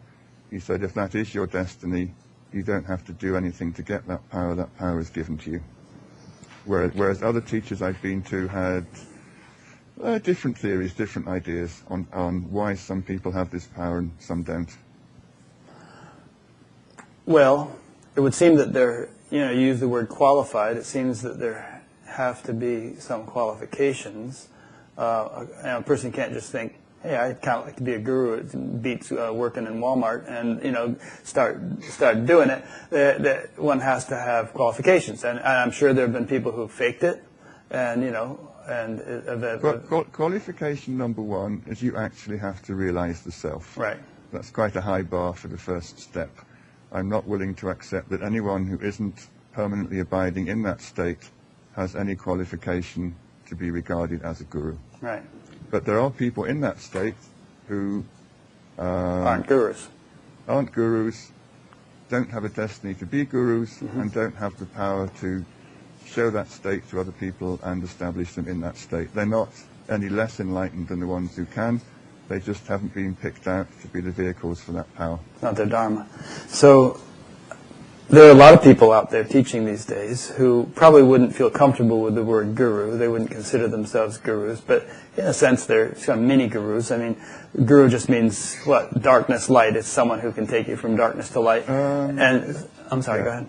S3: He said, if that is your destiny, you don't have to do anything to get that power is given to you. Whereas other teachers I've been to had different theories, different ideas on why some people have this power and some don't.
S1: Well, it would seem that you use the word qualified. It seems that there have to be some qualifications. A person can't just think, hey, I'd kind of like to be a guru. It beats working in Walmart and, start doing it. That one has to have qualifications. And I'm sure there have been people who faked it and,
S3: Qualification number one is you actually have to realize the self.
S1: Right.
S3: That's quite a high bar for the first step. I'm not willing to accept that anyone who isn't permanently abiding in that state has any qualification to be regarded as a guru.
S1: Right.
S3: But there are people in that state who
S1: aren't gurus.
S3: Aren't gurus, don't have a destiny to be gurus, mm-hmm. and don't have the power to show that state to other people and establish them in that state. They're not any less enlightened than the ones who can. They just haven't been picked out to be the vehicles for that power.
S1: Not their dharma. So there are a lot of people out there teaching these days who probably wouldn't feel comfortable with the word guru. They wouldn't consider themselves gurus, but in a sense they're kind of mini gurus. I mean, guru just means what? Darkness, light. It's someone who can take you from darkness to light. And I'm sorry,
S3: yeah.
S1: Go ahead.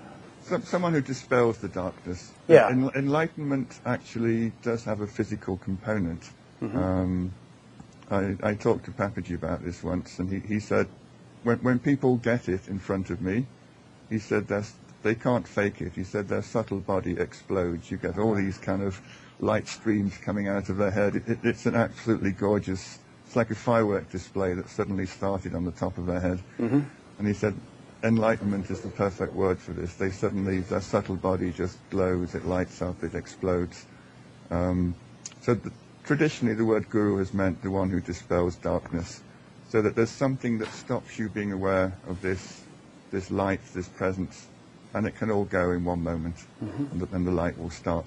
S3: Someone who dispels the darkness.
S1: Yeah.
S3: Enlightenment actually does have a physical component. Mm-hmm. I talked to Papaji about this once, and he said, when people get it in front of me, he said they can't fake it. He said their subtle body explodes. You get all these kind of light streams coming out of their head. It's an absolutely gorgeous, it's like a firework display that suddenly started on the top of their head. Mm-hmm. And he said, enlightenment is the perfect word for this. Their subtle body just glows, it lights up, it explodes. Traditionally, the word guru has meant the one who dispels darkness, so that there's something that stops you being aware of this light, this presence, and it can all go in one moment, mm-hmm. and then the light will start.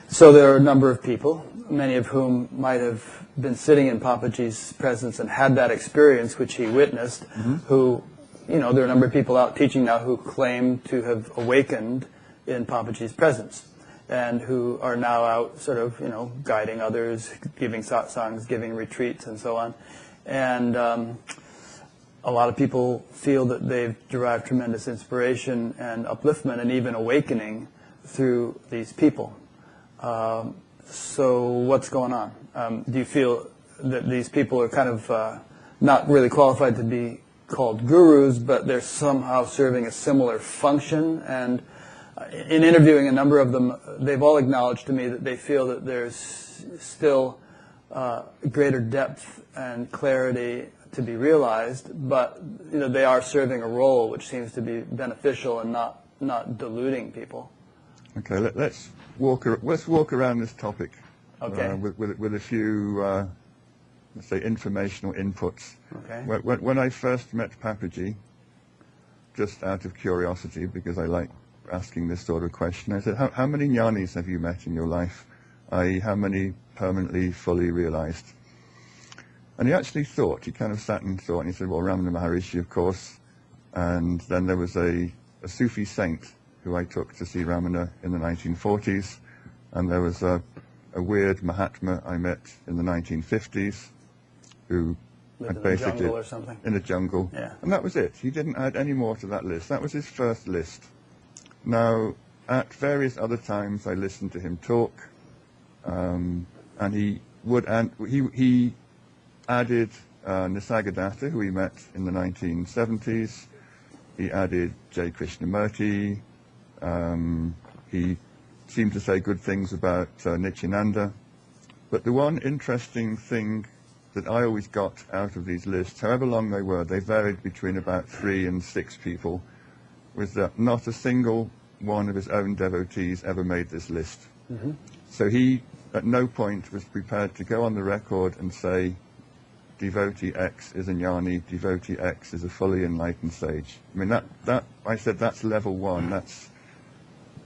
S1: So there are a number of people, many of whom might have been sitting in Papaji's presence and had that experience which he witnessed, mm-hmm. who, there are a number of people out teaching now who claim to have awakened in Papaji's presence, and who are now out sort of, guiding others, giving satsangs, giving retreats, and so on. And a lot of people feel that they've derived tremendous inspiration and upliftment and even awakening through these people. So what's going on? Do you feel that these people are kind of not really qualified to be called gurus, but they're somehow serving a similar function? And in interviewing a number of them, they've all acknowledged to me that they feel that there's still greater depth and clarity to be realized, but they are serving a role which seems to be beneficial and not deluding people.
S3: Okay, let's walk around this topic.
S1: Okay.
S3: With a few, let's say, informational inputs.
S1: Okay.
S3: When I first met Papaji, just out of curiosity, because I like asking this sort of question. I said, how many jnanis have you met in your life? I.e., how many permanently, fully realized? And he actually thought, he kind of sat and thought, and he said, well, Ramana Maharishi, of course. And then there was a Sufi saint who I took to see Ramana in the 1940s. And there was a weird Mahatma I met in the 1950s who
S1: Lived
S3: had
S1: in the
S3: basically
S1: jungle or something.
S3: in the jungle.
S1: Yeah.
S3: And that was it. He didn't add any more to that list. That was his first list. Now, at various other times, I listened to him talk, and he added Nisargadatta, who he met in the 1970s. He added J. Krishnamurti. He seemed to say good things about Nityananda. But the one interesting thing that I always got out of these lists, however long they were, they varied between about 3 and 6 people, was that not a single one of his own devotees ever made this list. Mm-hmm. So he, at no point, was prepared to go on the record and say, devotee X is a jnani, devotee X is a fully enlightened sage. I mean, I said that's level 1, that's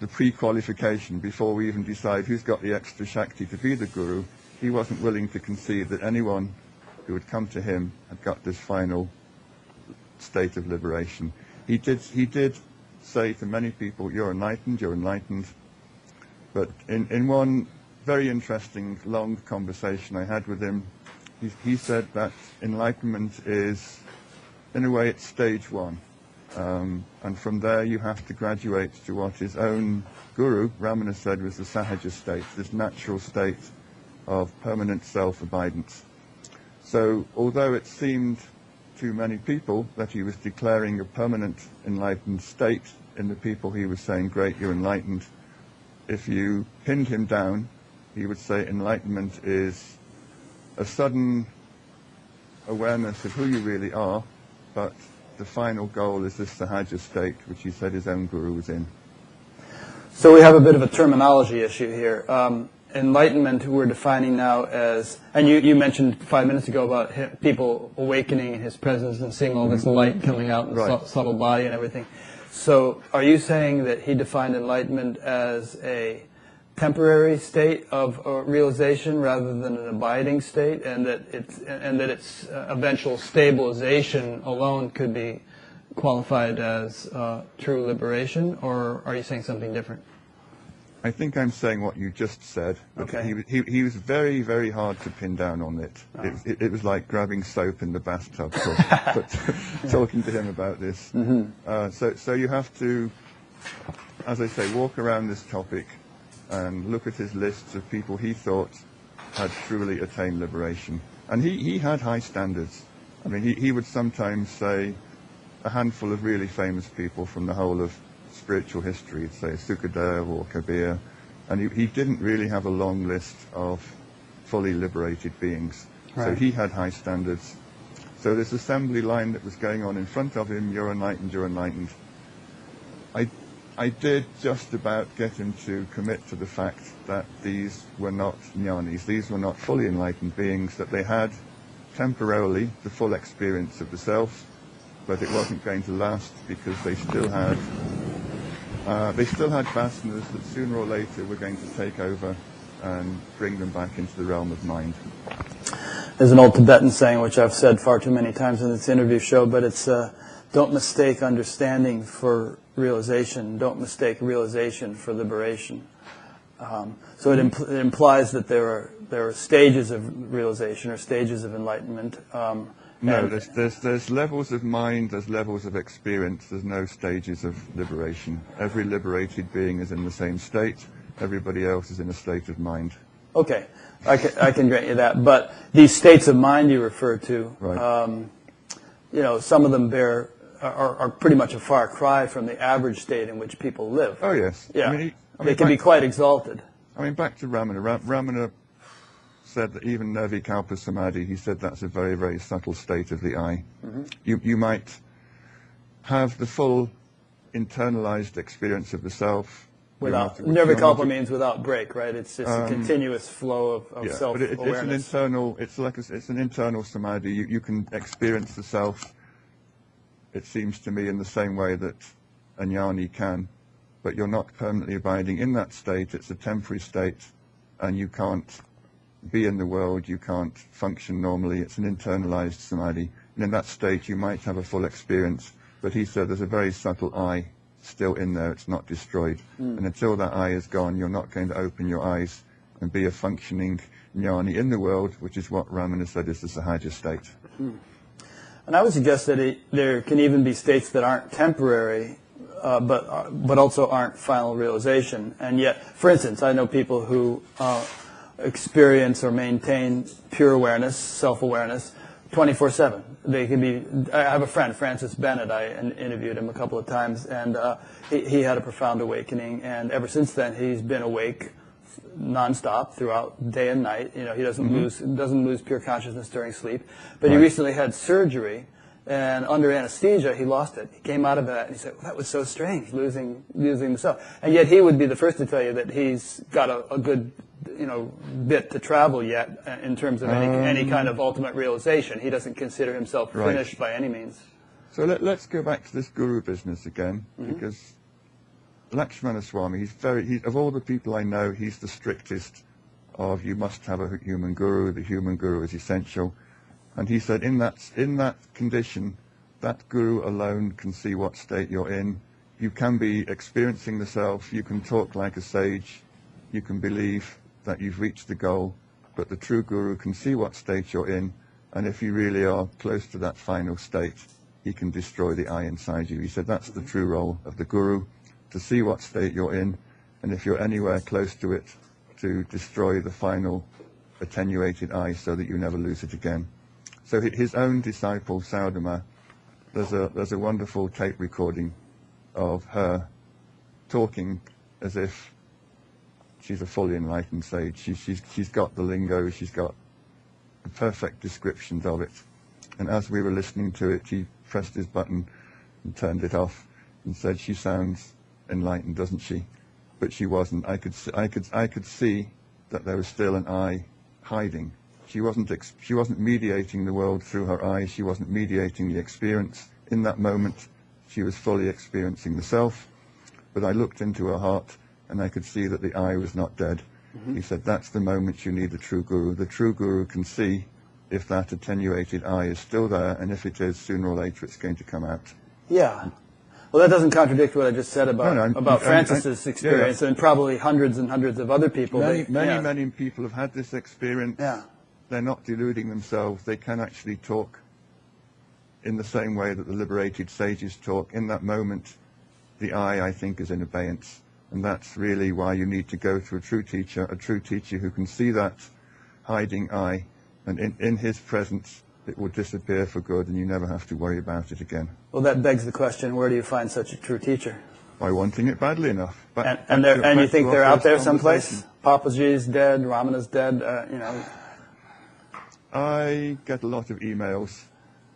S3: the pre-qualification before we even decide who's got the extra Shakti to be the guru. He wasn't willing to concede that anyone who had come to him had got this final state of liberation. He did say to many people, you're enlightened. But in one very interesting, long conversation I had with him, he said that enlightenment is, in a way, it's stage 1. And from there you have to graduate to what his own guru, Ramana, said was the sahaja state, this natural state of permanent self-abidance. So although it seemed to many people that he was declaring a permanent enlightened state in the people he was saying, great, you're enlightened, if you pinned him down, he would say enlightenment is a sudden awareness of who you really are, but the final goal is this sahaja state, which he said his own guru was in.
S1: So we have a bit of a terminology issue here. Enlightenment we're defining now as, and you mentioned 5 minutes ago about people awakening in his presence and seeing all this light coming out in the subtle body and everything. So are you saying that he defined enlightenment as a temporary state of realization rather than an abiding state, and that its eventual stabilization alone could be qualified as true liberation, or are you saying something different?
S3: I think I'm saying what you just said.
S1: Okay.
S3: He was very, very hard to pin down on it. Oh. It was like grabbing soap in the bathtub, talking to him about this. Mm-hmm. So you have to, as I say, walk around this topic and look at his lists of people he thought had truly attained liberation. And he had high standards. I mean, he would sometimes say a handful of really famous people from the whole of spiritual history, say Sukadev or Kabir, and he didn't really have a long list of fully liberated beings. Right. So he had high standards. So this assembly line that was going on in front of him, you're enlightened, you're enlightened. I did just about get him to commit to the fact that these were not jnanis, these were not fully enlightened beings, that they had temporarily the full experience of the self, but it wasn't going to last because they still had vasanas that sooner or later were going to take over and bring them back into the realm of mind.
S1: There's an old Tibetan saying, which I've said far too many times in this interview show, but it's don't mistake understanding for realization. Don't mistake realization for liberation. So it implies that there are stages of realization or stages of enlightenment.
S3: No, there's levels of mind, there's levels of experience, there's no stages of liberation. Every liberated being is in the same state, everybody else is in a state of mind.
S1: Okay, I can grant you that. But these states of mind you refer to, right. Some of them are pretty much a far cry from the average state in which people live.
S3: Oh, yes.
S1: Yeah, they can be quite exalted.
S3: I mean, back to Ramana. Ramana said that even Nirvikalpa Samadhi, he said that's a very, very subtle state of the eye. Mm-hmm. You might have the full internalized experience of the self.
S1: Nirvikalpa means without break, right? It's just a continuous flow of self-awareness.
S3: But it's an internal samadhi. You can experience the self, it seems to me, in the same way that a jnani can. but you're not permanently abiding in that state. It's a temporary state, and you can't be in the world, you can't function normally. It's an internalized samadhi. And in that state, you might have a full experience, but he said there's a very subtle I still in there. It's not destroyed. And until that I is gone, you're not going to open your eyes and be a functioning jnani in the world, which is what Ramana said is the sahaja state.
S1: And I would suggest that there can even be states that aren't temporary, but also aren't final realization. And yet, for instance, I know people who experience or maintain pure awareness, self-awareness, 24/7. They can be. I have a friend, Francis Bennett. I interviewed him a couple of times, and he had a profound awakening. And ever since then, he's been awake nonstop throughout day and night. You know, he doesn't lose pure consciousness during sleep. But he recently had surgery, and under anesthesia, he lost it. He came out of that, and he said, well, "That was so strange, losing himself." And yet, he would be the first to tell you that he's got a good, bit to travel yet in terms of any kind of ultimate realization. He doesn't consider himself finished by any means.
S3: So let's go back to this guru business again, because Lakshmana Swami, he's of all the people I know, he's the strictest of you must have a human guru. The human guru is essential. And he said in that condition, that guru alone can see what state you're in. You can be experiencing the self. You can talk like a sage. You can believe that you've reached the goal. But the true guru can see what state you're in. And if you really are close to that final state, he can destroy the I inside you. He said that's the true role of the guru, to see what state you're in. And if you're anywhere close to it, to destroy the final attenuated I so that you never lose it again. So his own disciple, Saudama, there's a wonderful tape recording of her talking as if she's a fully enlightened sage. She's got the lingo, she's got the perfect descriptions of it. And as we were listening to it, he pressed his button and turned it off and said, "She sounds enlightened, doesn't she?" But she wasn't. I could see that there was still an I hiding. She wasn't mediating the world through her eyes. She wasn't mediating the experience. In that moment, she was fully experiencing the self. But I looked into her heart, and I could see that the I was not dead. He said, that's the moment you need the true guru. The true guru can see if that attenuated I is still there, and if it is, sooner or later it's going to come out.
S1: Yeah. Well, that doesn't contradict what I just said about Francis's experience, and probably hundreds and hundreds of other people.
S3: Many people have had this experience.
S1: Yeah.
S3: They're not deluding themselves. They can actually talk in the same way that the liberated sages talk. In that moment, the I think, is in abeyance. And that's really why you need to go to a true teacher who can see that hiding I, and in his presence, it will disappear for good, and you never have to worry about it again.
S1: Well, that begs the question, where do you find such a true teacher?
S3: By wanting it badly enough.
S1: And you think they're out there someplace? Papaji's dead, Ramana's dead,
S3: I get a lot of emails,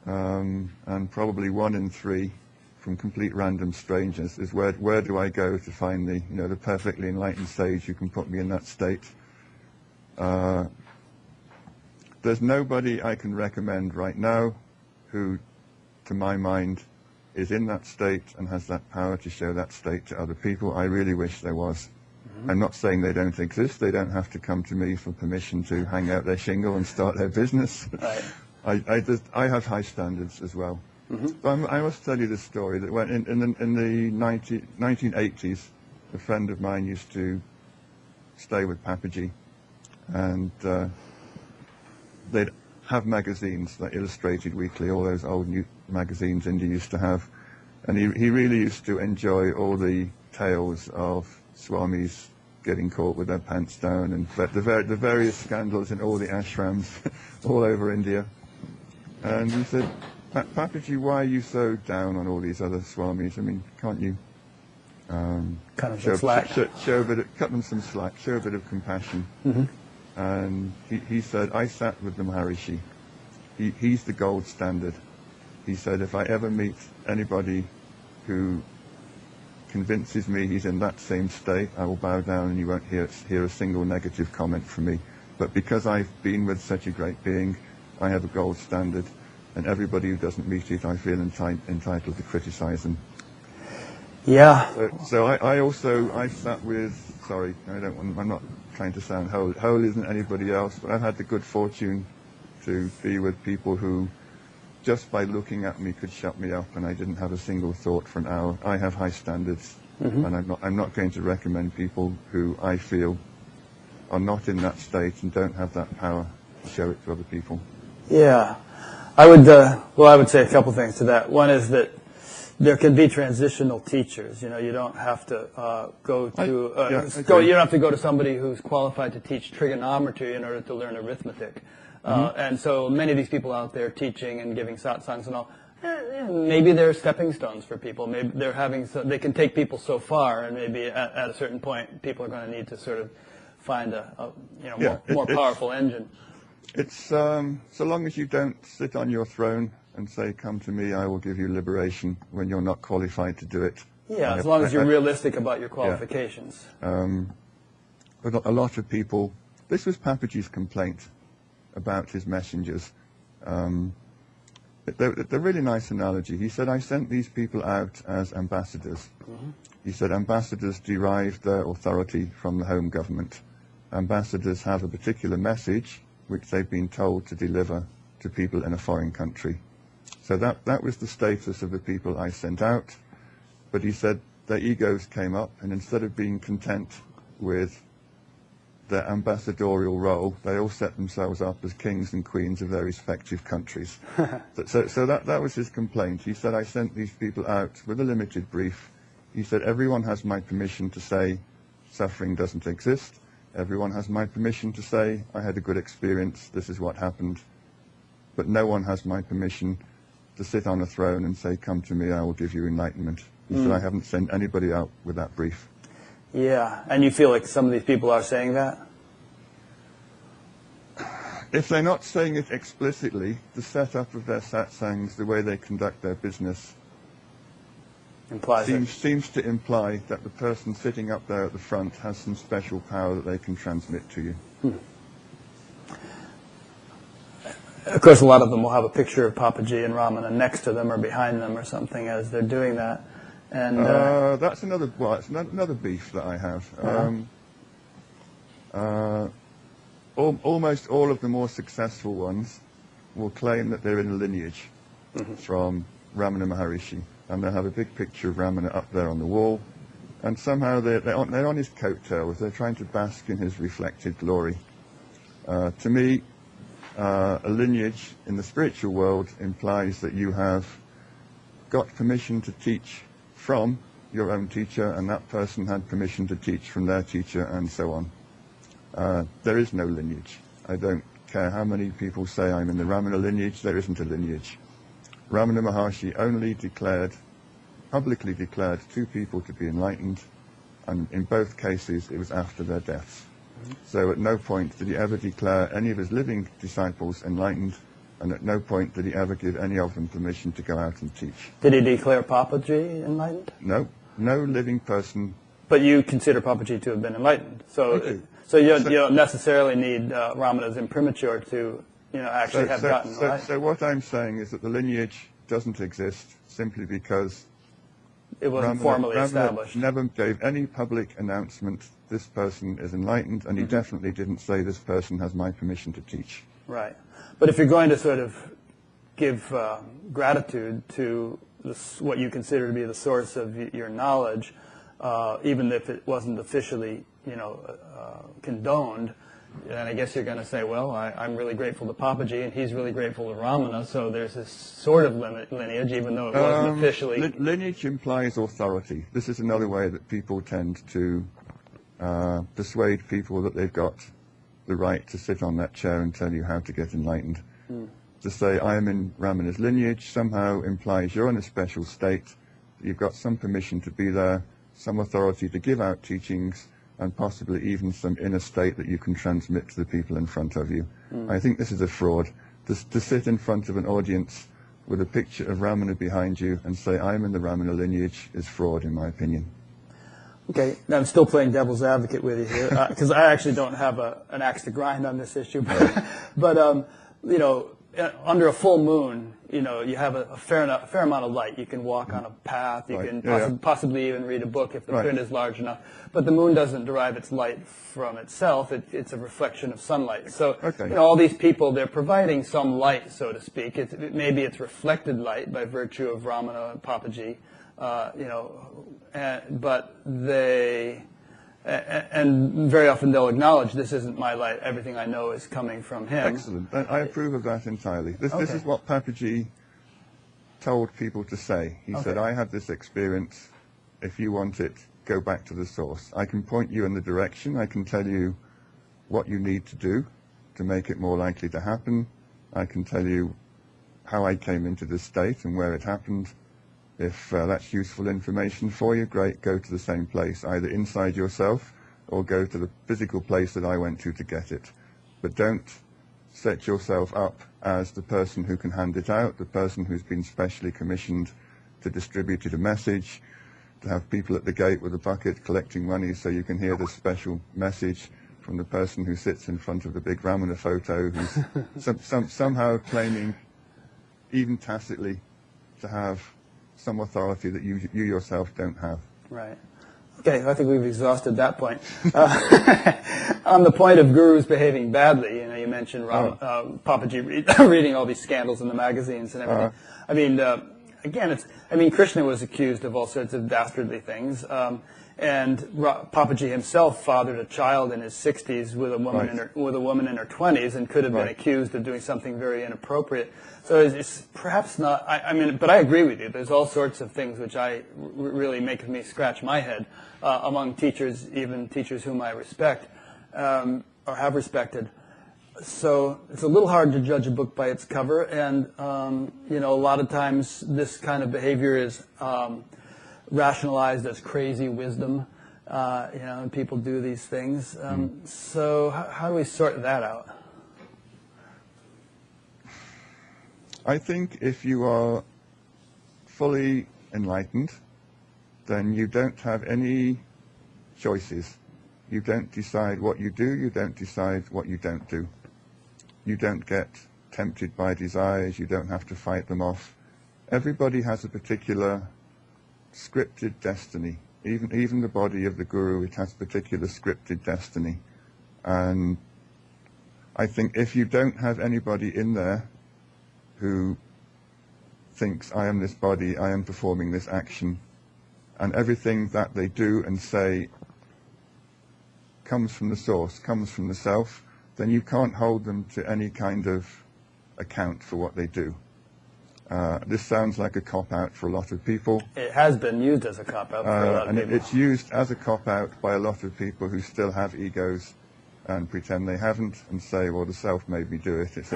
S3: and probably 1 in 3 from complete random strangers is where do I go to find the perfectly enlightened sage who can put me in that state. There's nobody I can recommend right now who, to my mind, is in that state and has that power to show that state to other people. I really wish there was. I'm not saying they don't exist. They don't have to come to me for permission to hang out their shingle and start their business.
S1: Right.
S3: I have high standards as well. But I must tell you this story that when in the 1980s, a friend of mine used to stay with Papaji, and they'd have magazines like Illustrated Weekly, all those old new magazines India used to have, and he really used to enjoy all the tales of Swamis getting caught with their pants down and the various scandals in all the ashrams all over India. And he said, Papaji, why are you so down on all these other Swamis? I mean, can't you
S1: cut them some slack?
S3: Cut them some slack, show a bit of compassion. And he said, I sat with the Maharishi. He's the gold standard. He said, if I ever meet anybody who convinces me he's in that same state, I will bow down and you won't hear a single negative comment from me. But because I've been with such a great being, I have a gold standard, and everybody who doesn't meet it, I feel entitled to criticize them.
S1: Yeah.
S3: So I sat with, sorry, I'm not trying to sound holy. Holy isn't anybody else, but I've had the good fortune to be with people who, just by looking at me, could shut me up, and I didn't have a single thought for an hour. I have high standards, and I'm not going to recommend people who I feel are not in that state and don't have that power to show it to other people.
S1: Yeah. I would say a couple things to that. One is that there can be transitional teachers. You know, you don't have to you don't have to go to somebody who's qualified to teach trigonometry in order to learn arithmetic. And so many of these people out there teaching and giving satsangs and all, maybe they're stepping stones for people. Maybe they can take people so far, and maybe at a certain point, people are going to need to sort of find a more powerful engine.
S3: It's so long as you don't sit on your throne and say, "Come to me, I will give you liberation," when you're not qualified to do it.
S1: Yeah, as long as you're realistic about your qualifications.
S3: But a lot of people, this was Papaji's complaint about his messengers. The really nice analogy. He said, I sent these people out as ambassadors. He said, ambassadors derive their authority from the home government. Ambassadors have a particular message which they've been told to deliver to people in a foreign country. So that was the status of the people I sent out. But he said their egos came up, and instead of being content with their ambassadorial role, they all set themselves up as kings and queens of their respective countries. So that was his complaint. He said, I sent these people out with a limited brief. He said, everyone has my permission to say suffering doesn't exist. Everyone has my permission to say I had a good experience, this is what happened. But no one has my permission to sit on a throne and say, come to me, I will give you enlightenment. He said, I haven't sent anybody out with that brief.
S1: Yeah, and you feel like some of these people are saying that?
S3: If they're not saying it explicitly, the setup of their satsangs, the way they conduct their business, seems to imply that the person sitting up there at the front has some special power that they can transmit to you.
S1: Of course, a lot of them will have a picture of Papaji and Ramana next to them or behind them or something as they're doing that. And
S3: that's another beef that I have. Almost all of the more successful ones will claim that they're in a lineage from Ramana Maharishi, and they'll have a big picture of Ramana up there on the wall, and somehow they're on his coattails. They're trying to bask in his reflected glory. To me, a lineage in the spiritual world implies that you have got permission to teach from your own teacher, and that person had permission to teach from their teacher, and so on. There is no lineage. I don't care how many people say I'm in the Ramana lineage, there isn't a lineage. Ramana Maharshi only publicly declared 2 people to be enlightened, and in both cases it was after their deaths. So at no point did he ever declare any of his living disciples enlightened, and at no point did he ever give any of them permission to go out and teach.
S1: Did he declare Papaji enlightened?
S3: No living person.
S1: But you consider Papaji to have been enlightened. So you don't necessarily need Ramana's imprimatur to actually have gotten right.
S3: So what I'm saying is that the lineage doesn't exist simply because
S1: it wasn't formally established.
S3: Never gave any public announcement, this person is enlightened, and he definitely didn't say this person has my permission to teach.
S1: Right. But if you're going to sort of give gratitude to what you consider to be the source of your knowledge, even if it wasn't officially, condoned, then I guess you're going to say, well, I'm really grateful to Papaji, and he's really grateful to Ramana, so there's this sort of lineage, even though it wasn't officially...
S3: Lineage implies authority. This is another way that people tend to persuade people that they've got the right to sit on that chair and tell you how to get enlightened. To say, I am in Ramana's lineage, somehow implies you're in a special state, you've got some permission to be there, some authority to give out teachings, and possibly even some inner state that you can transmit to the people in front of you. I think this is a fraud. To sit in front of an audience with a picture of Ramana behind you and say, I'm in the Ramana lineage, is fraud, in my opinion.
S1: Okay, now I'm still playing devil's advocate with you here, because I actually don't have an axe to grind on this issue. But under a full moon, you have a fair amount of light. You can walk on a path. You
S3: Right.
S1: can possibly even read a book if the
S3: Right.
S1: print is large enough. But the moon doesn't derive its light from itself. It's a reflection of sunlight. So
S3: Okay.
S1: all these people, they're providing some light, so to speak. Maybe it's reflected light by virtue of Ramana and Papaji, but they. And very often they'll acknowledge, this isn't my light, everything I know is coming from him.
S3: Excellent. I approve of that entirely. This
S1: Okay.
S3: is what Papaji told people to say. He said, I had this experience. If you want it, go back to the source. I can point you in the direction. I can tell you what you need to do to make it more likely to happen. I can tell you how I came into this state and where it happened. If that's useful information for you, great, go to the same place, either inside yourself or go to the physical place that I went to get it. But don't set yourself up as the person who can hand it out, the person who's been specially commissioned to distribute a message, to have people at the gate with a bucket collecting money so you can hear the special message from the person who sits in front of the big Ramana photo who's somehow claiming, even tacitly, to have some authority that you yourself don't have.
S1: Right. Okay, I think we've exhausted that point. On the point of gurus behaving badly, you mentioned Papaji reading all these scandals in the magazines and everything. I mean, again, Krishna was accused of all sorts of dastardly things, and Papaji himself fathered a child in his 60s with a woman in her 20s, and could have been accused of doing something very inappropriate. So it's perhaps not. But I agree with you. There's all sorts of things which really make me scratch my head among teachers, even teachers whom I respect or have respected. So it's a little hard to judge a book by its cover, and a lot of times this kind of behavior is rationalized as crazy wisdom. And people do these things. So how do we sort that out?
S3: I think if you are fully enlightened, then you don't have any choices. You don't decide what you do, you don't decide what you don't do. You don't get tempted by desires, you don't have to fight them off. Everybody has a particular scripted destiny. Even the body of the guru, it has particular scripted destiny. And I think if you don't have anybody in there who thinks, I am this body, I am performing this action, and everything that they do and say comes from the source, comes from the self, then you can't hold them to any kind of account for what they do. This sounds like a cop-out for a lot of people.
S1: It has been used as a cop-out for a lot of people.
S3: It's used as a cop-out by a lot of people who still have egos and pretend they haven't, and say, well, the self made me do it. It's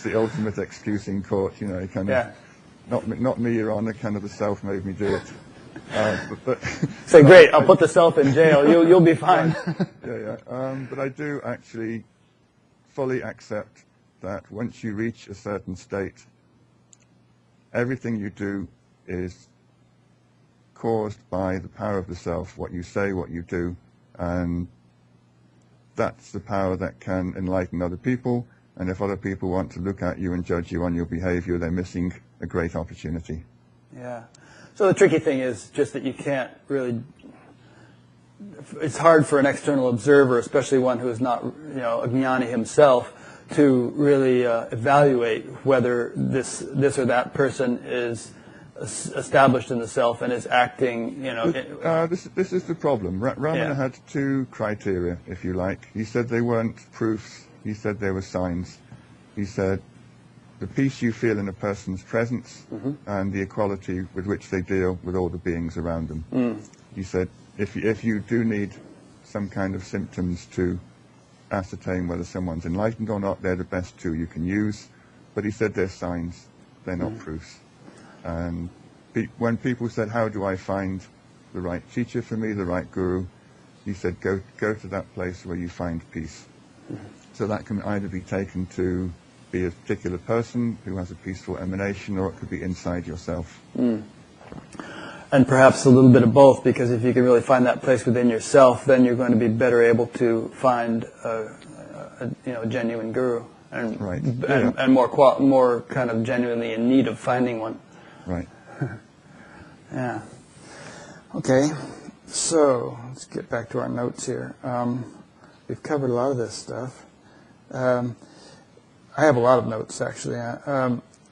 S3: the ultimate excuse in court, not me, Your Honor, kind of the self made me do it.
S1: Say, great, I'll put the self in jail, you'll be fine.
S3: But I do actually fully accept that once you reach a certain state, everything you do is caused by the power of the self, what you say, what you do, and that's the power that can enlighten other people. And if other people want to look at you and judge you on your behavior, they're missing a great opportunity.
S1: Yeah. So the tricky thing is just that you can't really, it's hard for an external observer, especially one who is not, a jnani himself, to really evaluate whether this or that person is established in the self and is acting,
S3: This is the problem. Ramana had two criteria, if you like. He said they weren't proofs. He said they were signs. He said the peace you feel in a person's presence and the equality with which they deal with all the beings around them. He said if you do need some kind of symptoms to ascertain whether someone's enlightened or not, they're the best two you can use. But he said they're signs, they're not proofs. And when people said, how do I find the right teacher for me, the right guru, he said, go to that place where you find peace. So that can either be taken to be a particular person who has a peaceful emanation, or it could be inside yourself.
S1: And perhaps a little bit of both, because if you can really find that place within yourself, then you're going to be better able to find a genuine guru. and
S3: Right.
S1: and more kind of genuinely in need of finding one.
S3: Right.
S1: Yeah. Okay. So let's get back to our notes here. We've covered a lot of this stuff. I have a lot of notes actually.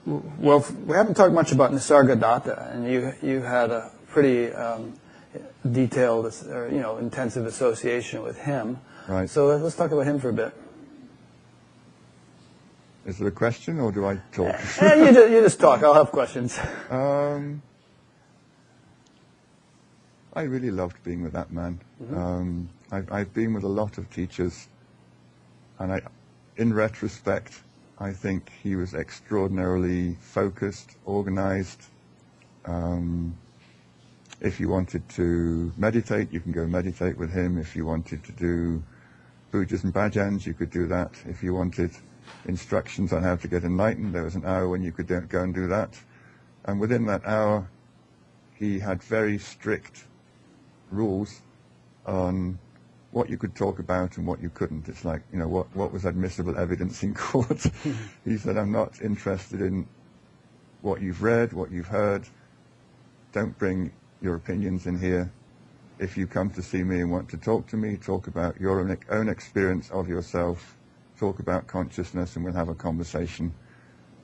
S1: Well, we haven't talked much about Nisargadatta, and you had a pretty detailed, intensive association with him.
S3: Right.
S1: So let's talk about him for a bit.
S3: Is there a question, or do I talk?
S1: You just talk. I'll have questions.
S3: I really loved being with that man. I've been with a lot of teachers, and in retrospect, I think he was extraordinarily focused, organized. If you wanted to meditate, you can go meditate with him. If you wanted to do pujas and bhajans, you could do that. If you wanted instructions on how to get enlightened, there was an hour when you could go and do that. And within that hour, he had very strict rules on what you could talk about and what you couldn't. It's like, what was admissible evidence in court. He said, I'm not interested in what you've read, what you've heard. Don't bring your opinions in here. If you come to see me and want to talk to me, talk about your own experience of yourself, talk about consciousness, and we'll have a conversation.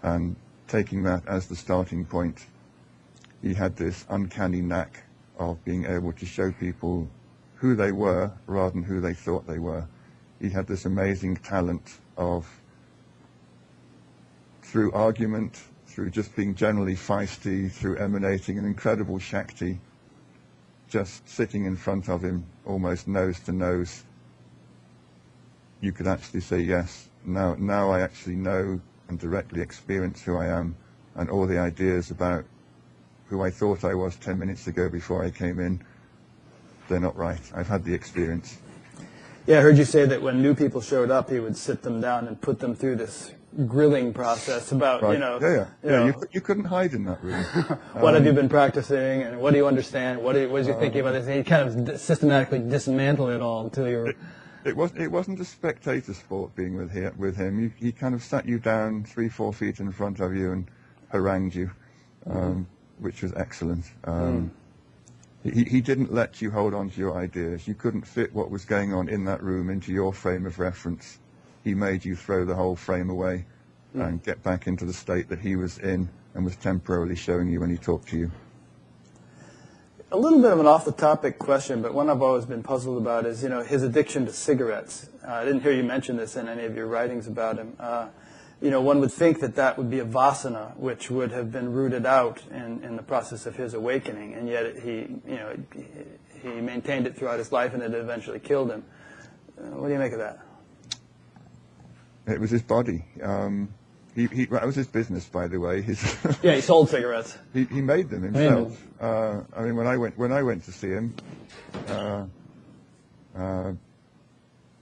S3: And taking that as the starting point, he had this uncanny knack of being able to show people who they were rather than who they thought they were. He had this amazing talent of, through argument, through just being generally feisty, through emanating an incredible Shakti, just sitting in front of him, almost nose to nose, you could actually say, yes, now I actually know and directly experience who I am, and all the ideas about who I thought I was 10 minutes ago before I came in, they're not right. I've had the experience.
S1: Yeah, I heard you say that when new people showed up, he would sit them down and put them through this grilling process about,
S3: Right. You couldn't hide in that room.
S1: What have you been practicing, and what do you understand? What was you thinking about this? And he kind of systematically dismantled it all until you're...
S3: It wasn't a spectator sport being with him. He kind of sat you down 3-4 feet in front of you and harangued you, which was excellent. He didn't let you hold on to your ideas. You couldn't fit what was going on in that room into your frame of reference. He made you throw the whole frame away and get back into the state that he was in and was temporarily showing you when he talked to you.
S1: A little bit of an off-the-topic question, but one I've always been puzzled about is, his addiction to cigarettes. I didn't hear you mention this in any of your writings about him. One would think that would be a vasana, which would have been rooted out in the process of his awakening, and yet he maintained it throughout his life, and it eventually killed him. What do you make of that?
S3: It was his body. That was his business, by the way.
S1: Yeah, he sold cigarettes.
S3: He made them himself. When I went to see him,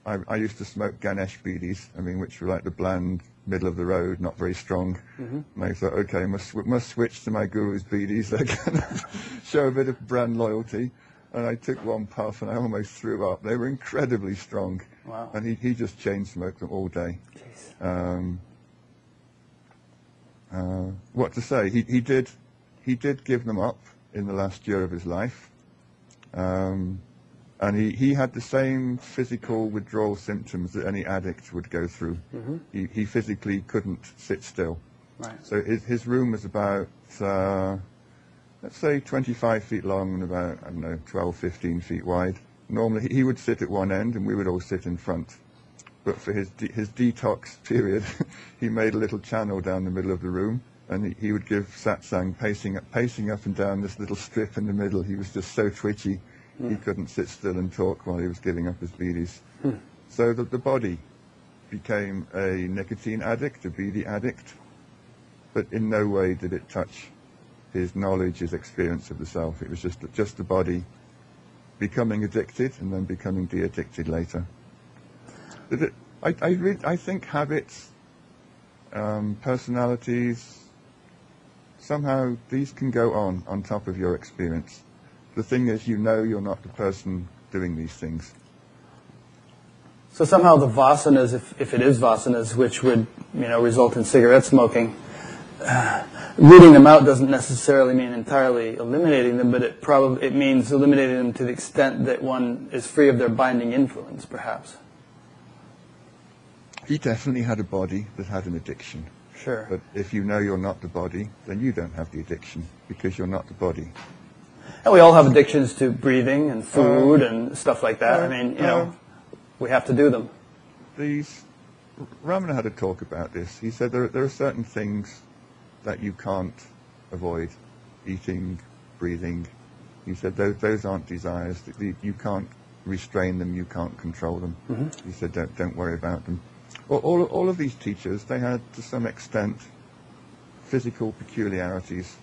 S3: I used to smoke Ganesh bidis. Which were like the bland, middle of the road, not very strong. And I thought, okay, must switch to my guru's bidis. They're going to show a bit of brand loyalty. And I took one puff and I almost threw up. They were incredibly strong.
S1: Wow.
S3: And he just chain smoked them all day. What to say? He did give them up in the last year of his life, and he had the same physical withdrawal symptoms that any addict would go through. He physically couldn't sit still.
S1: Right.
S3: So his room was about let's say 25 feet long and about 12, 15 feet wide. Normally he would sit at one end and we would all sit in front. But for his detox period, he made a little channel down the middle of the room, and he would give satsang, pacing up and down this little strip in the middle. He was just so twitchy, he couldn't sit still and talk while he was giving up his bidis. So the body became a nicotine addict, a bidi addict, but in no way did it touch his knowledge, his experience of the self. It was just the body becoming addicted and then becoming de-addicted later. I think habits, personalities, somehow these can go on top of your experience. The thing is, you're not the person doing these things.
S1: So somehow the vasanas, if it is vasanas, which would result in cigarette smoking, rooting them out doesn't necessarily mean entirely eliminating them, but it means eliminating them to the extent that one is free of their binding influence, perhaps.
S3: He definitely had a body that had an addiction.
S1: Sure.
S3: But if you know you're not the body, then you don't have the addiction because you're not the body.
S1: And we all have addictions to breathing and food and stuff like that. I mean, we have to do them.
S3: Ramana had a talk about this. He said there are certain things that you can't avoid, eating, breathing. He said those aren't desires. You can't restrain them. You can't control them. Mm-hmm. He said don't worry about them. All of these teachers, they had to some extent physical peculiarities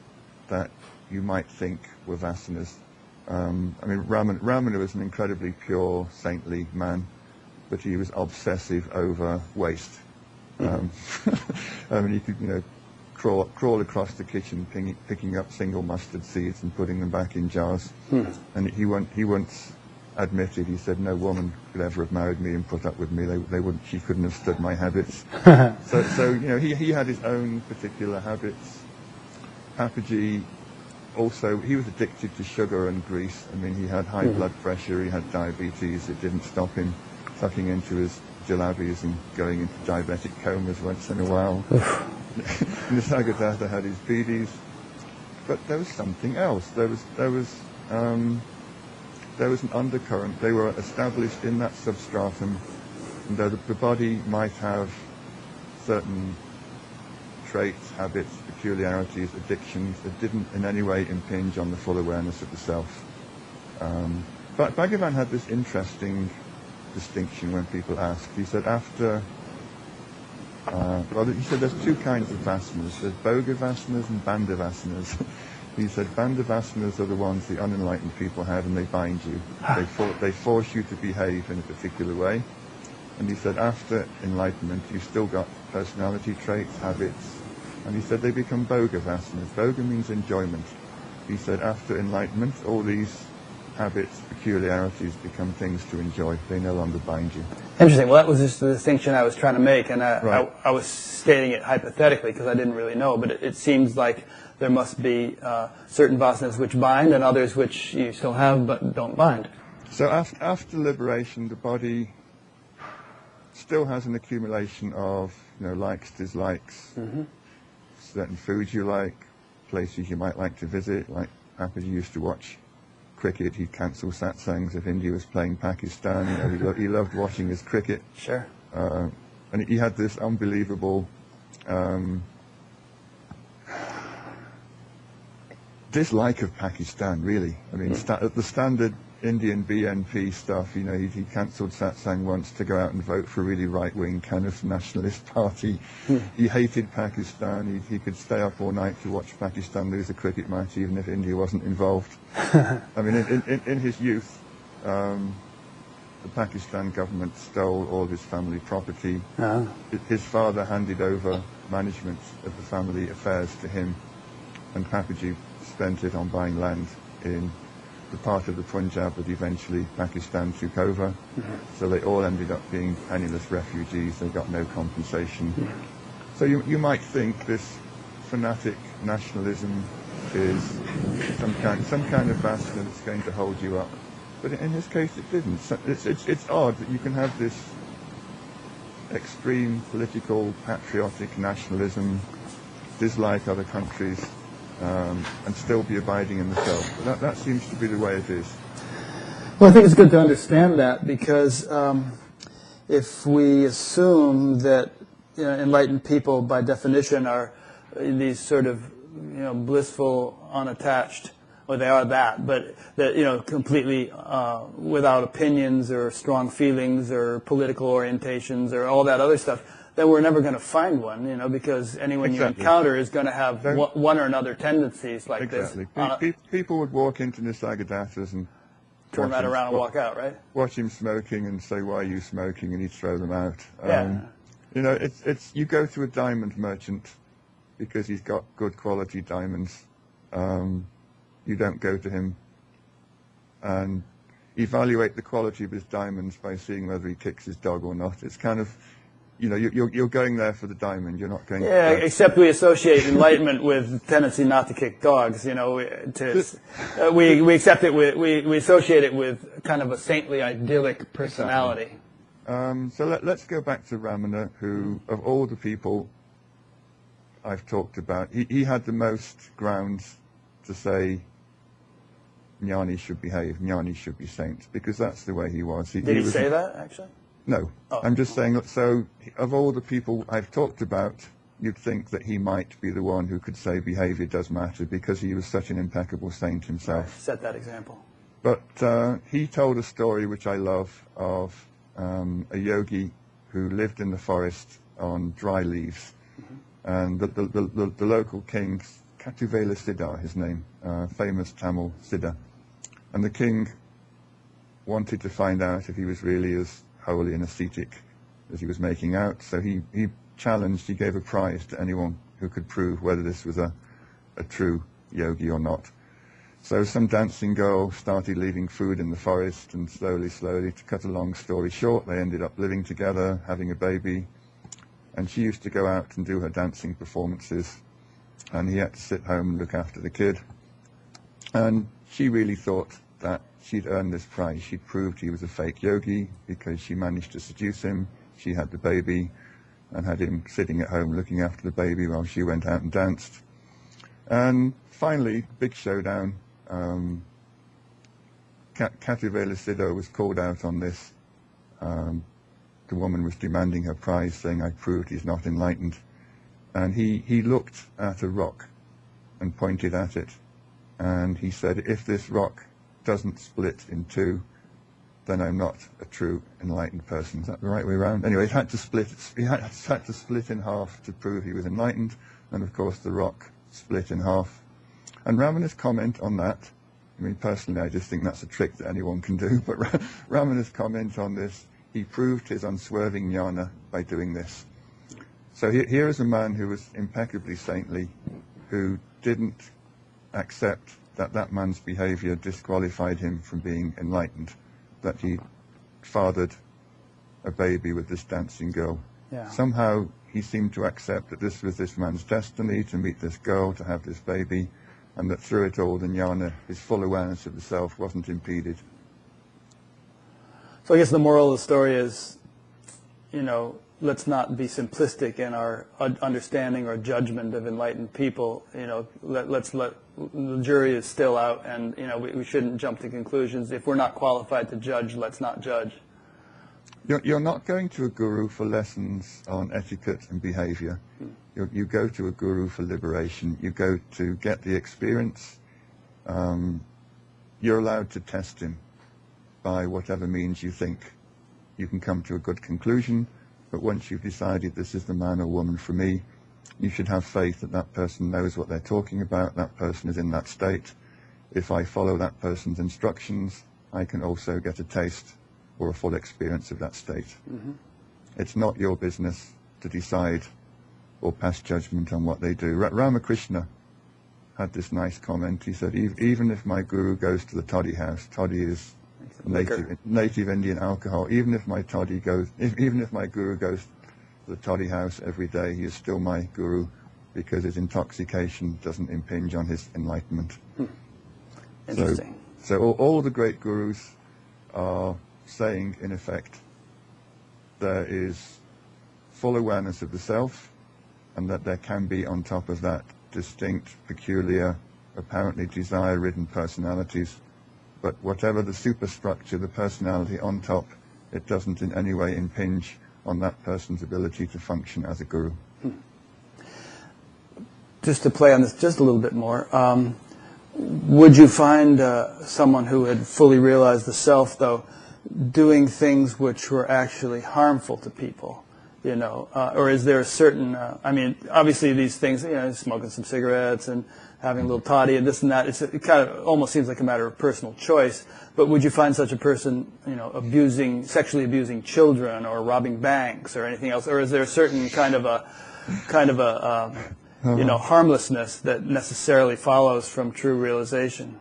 S3: that you might think were vasanas. I mean, Ramana was an incredibly pure, saintly man, but he was obsessive over waste. I mean, he could, crawl across the kitchen picking up single mustard seeds and putting them back in jars. And he once admitted, he said, no woman could ever have married me and put up with me. She couldn't have stood my habits. so he had his own particular habits. Papaji also, he was addicted to sugar and grease. I mean, he had high blood pressure, he had diabetes. It didn't stop him tucking into his jalabis and going into diabetic comas once in a while. Nisargadatta had his bidis. But there was something else. There was an undercurrent. They were established in that substratum, and though the body might have certain traits, habits, peculiarities, addictions, that didn't in any way impinge on the full awareness of the self. But Bhagavan had this interesting distinction when people asked. He said he said there's two kinds of vasanas. There's bhoga vasanas and bandha vasanas. He said bandha vasanas are the ones the unenlightened people have, and they bind you. They force you to behave in a particular way. And he said after enlightenment, you've still got personality traits, habits. And he said they become bhoga vasanas. Bhoga means enjoyment. He said after enlightenment, all these habits, peculiarities become things to enjoy. They no longer bind you.
S1: Interesting. Well, that was just the distinction I was trying to make, and
S3: Right.
S1: I was stating it hypothetically because I didn't really know, but it seems like there must be certain vasanas which bind and others which you still have but don't bind.
S3: So after liberation, the body still has an accumulation of likes, dislikes, certain foods you like, places you might like to visit. Like Papaji used to watch cricket. He'd cancel satsangs if India was playing Pakistan. He loved watching his cricket.
S1: Sure.
S3: And he had this unbelievable dislike of Pakistan, really. I mean, the standard Indian BNP stuff, he cancelled satsang once to go out and vote for a really right-wing kind of nationalist party. He hated Pakistan. He could stay up all night to watch Pakistan lose a cricket match, even if India wasn't involved. I mean, in his youth, the Pakistan government stole all his family property. His father handed over management of the family affairs to him, and Papaji spent it on buying land in the part of the Punjab that eventually Pakistan took over. So they all ended up being penniless refugees. They got no compensation. So you might think this fanatic nationalism is some kind of vasana that's going to hold you up. But in his case, it didn't. So it's odd that you can have this extreme political, patriotic nationalism, dislike other countries, and still be abiding in the self. That seems to be the way it is.
S1: Well, I think it's good to understand that because if we assume that enlightened people, by definition, are these sort of blissful, unattached, or they are that, but that completely without opinions or strong feelings or political orientations or all that other stuff, then we're never going to find one, because anyone you encounter is going to have one or another tendencies like this.
S3: People would walk into Nisargadatta's and
S1: turn right around and walk out, right?
S3: Watch him smoking and say, "Why are you smoking?" and he'd throw them out.
S1: Yeah.
S3: It's you go to a diamond merchant because he's got good quality diamonds. You don't go to him and evaluate the quality of his diamonds by seeing whether he kicks his dog or not. It's kind of, you know, you're going there for the diamond. You're not going.
S1: Yeah, except we associate enlightenment with the tendency not to kick dogs. You know, we accept it. We associate it with kind of a saintly, idyllic personality.
S3: Exactly. So let's go back to Ramana, who, of all the people I've talked about, he had the most grounds to say Jnani should behave, Jnani should be saint, because that's the way he was.
S1: Did he say that, actually?
S3: No.
S1: Oh.
S3: I'm just saying, so of all the people I've talked about, you'd think that he might be the one who could say behavior does matter, because he was such an impeccable saint himself.
S1: Set that example.
S3: But he told a story which I love of a yogi who lived in the forest on dry leaves. And the local king, Katuvela Siddha, his name, famous Tamil Siddha. And the king wanted to find out if he was really as holy and ascetic as he was making out. So he challenged, he gave a prize to anyone who could prove whether this was a true yogi or not. So some dancing girl started leaving food in the forest, and slowly, to cut a long story short, they ended up living together, having a baby. And she used to go out and do her dancing performances, and he had to sit home and look after the kid. And she really thought that she'd earned this prize. She'd proved he was a fake yogi because she managed to seduce him. She had the baby and had him sitting at home looking after the baby while she went out and danced. And finally, big showdown. Katuvela Siddha was called out on this. The woman was demanding her prize, saying, "I proved he's not enlightened." And he looked at a rock and pointed at it. And he said, "If this rock doesn't split in two, then I'm not a true enlightened person." Is that the right way around? Anyway, he had to split in half to prove he was enlightened. And of course, the rock split in half. And Ramana's comment on that, I mean, personally, I just think that's a trick that anyone can do. But Ramana's comment on this, he proved his unswerving jnana by doing this. So here is a man who was impeccably saintly, who didn't accept that that man's behavior disqualified him from being enlightened, that he fathered a baby with this dancing girl.
S1: Yeah.
S3: Somehow he seemed to accept that this was this man's destiny, to meet this girl, to have this baby, and that through it all the jnana, his full awareness of the self, wasn't impeded.
S1: So I guess the moral of the story is, you know, let's not be simplistic in our understanding or judgment of enlightened people. You know, let's let the jury is still out, and you know, we shouldn't jump to conclusions. If we're not qualified to judge, let's not judge.
S3: You're not going to a guru for lessons on etiquette and behavior. You go to a guru for liberation. You go to get the experience. You're allowed to test him by whatever means you think you can come to a good conclusion. But once you've decided this is the man or woman for me, you should have faith that that person knows what they're talking about, that person is in that state. If I follow that person's instructions, I can also get a taste or a full experience of that state. Mm-hmm. It's not your business to decide or pass judgment on what they do. Ramakrishna had this nice comment. He said, even if my guru goes to the toddy house, toddy is native Indian alcohol. Even if my guru goes to the toddy house every day, he is still my guru, because his intoxication doesn't impinge on his enlightenment.
S1: Interesting.
S3: So all the great gurus are saying, in effect, there is full awareness of the self, and that there can be, on top of that, distinct, peculiar, apparently desire-ridden personalities. But whatever the superstructure, the personality on top, it doesn't in any way impinge on that person's ability to function as a guru.
S1: Just to play on this just a little bit more, would you find someone who had fully realized the self, though, doing things which were actually harmful to people? You know, or is there a certain, I mean, obviously these things, you know, smoking some cigarettes and having a little toddy and this and that, it kind of almost seems like a matter of personal choice. But would you find such a person, you know, sexually abusing children or robbing banks or anything else? Or is there a certain kind of a you know, harmlessness that necessarily follows from true realization?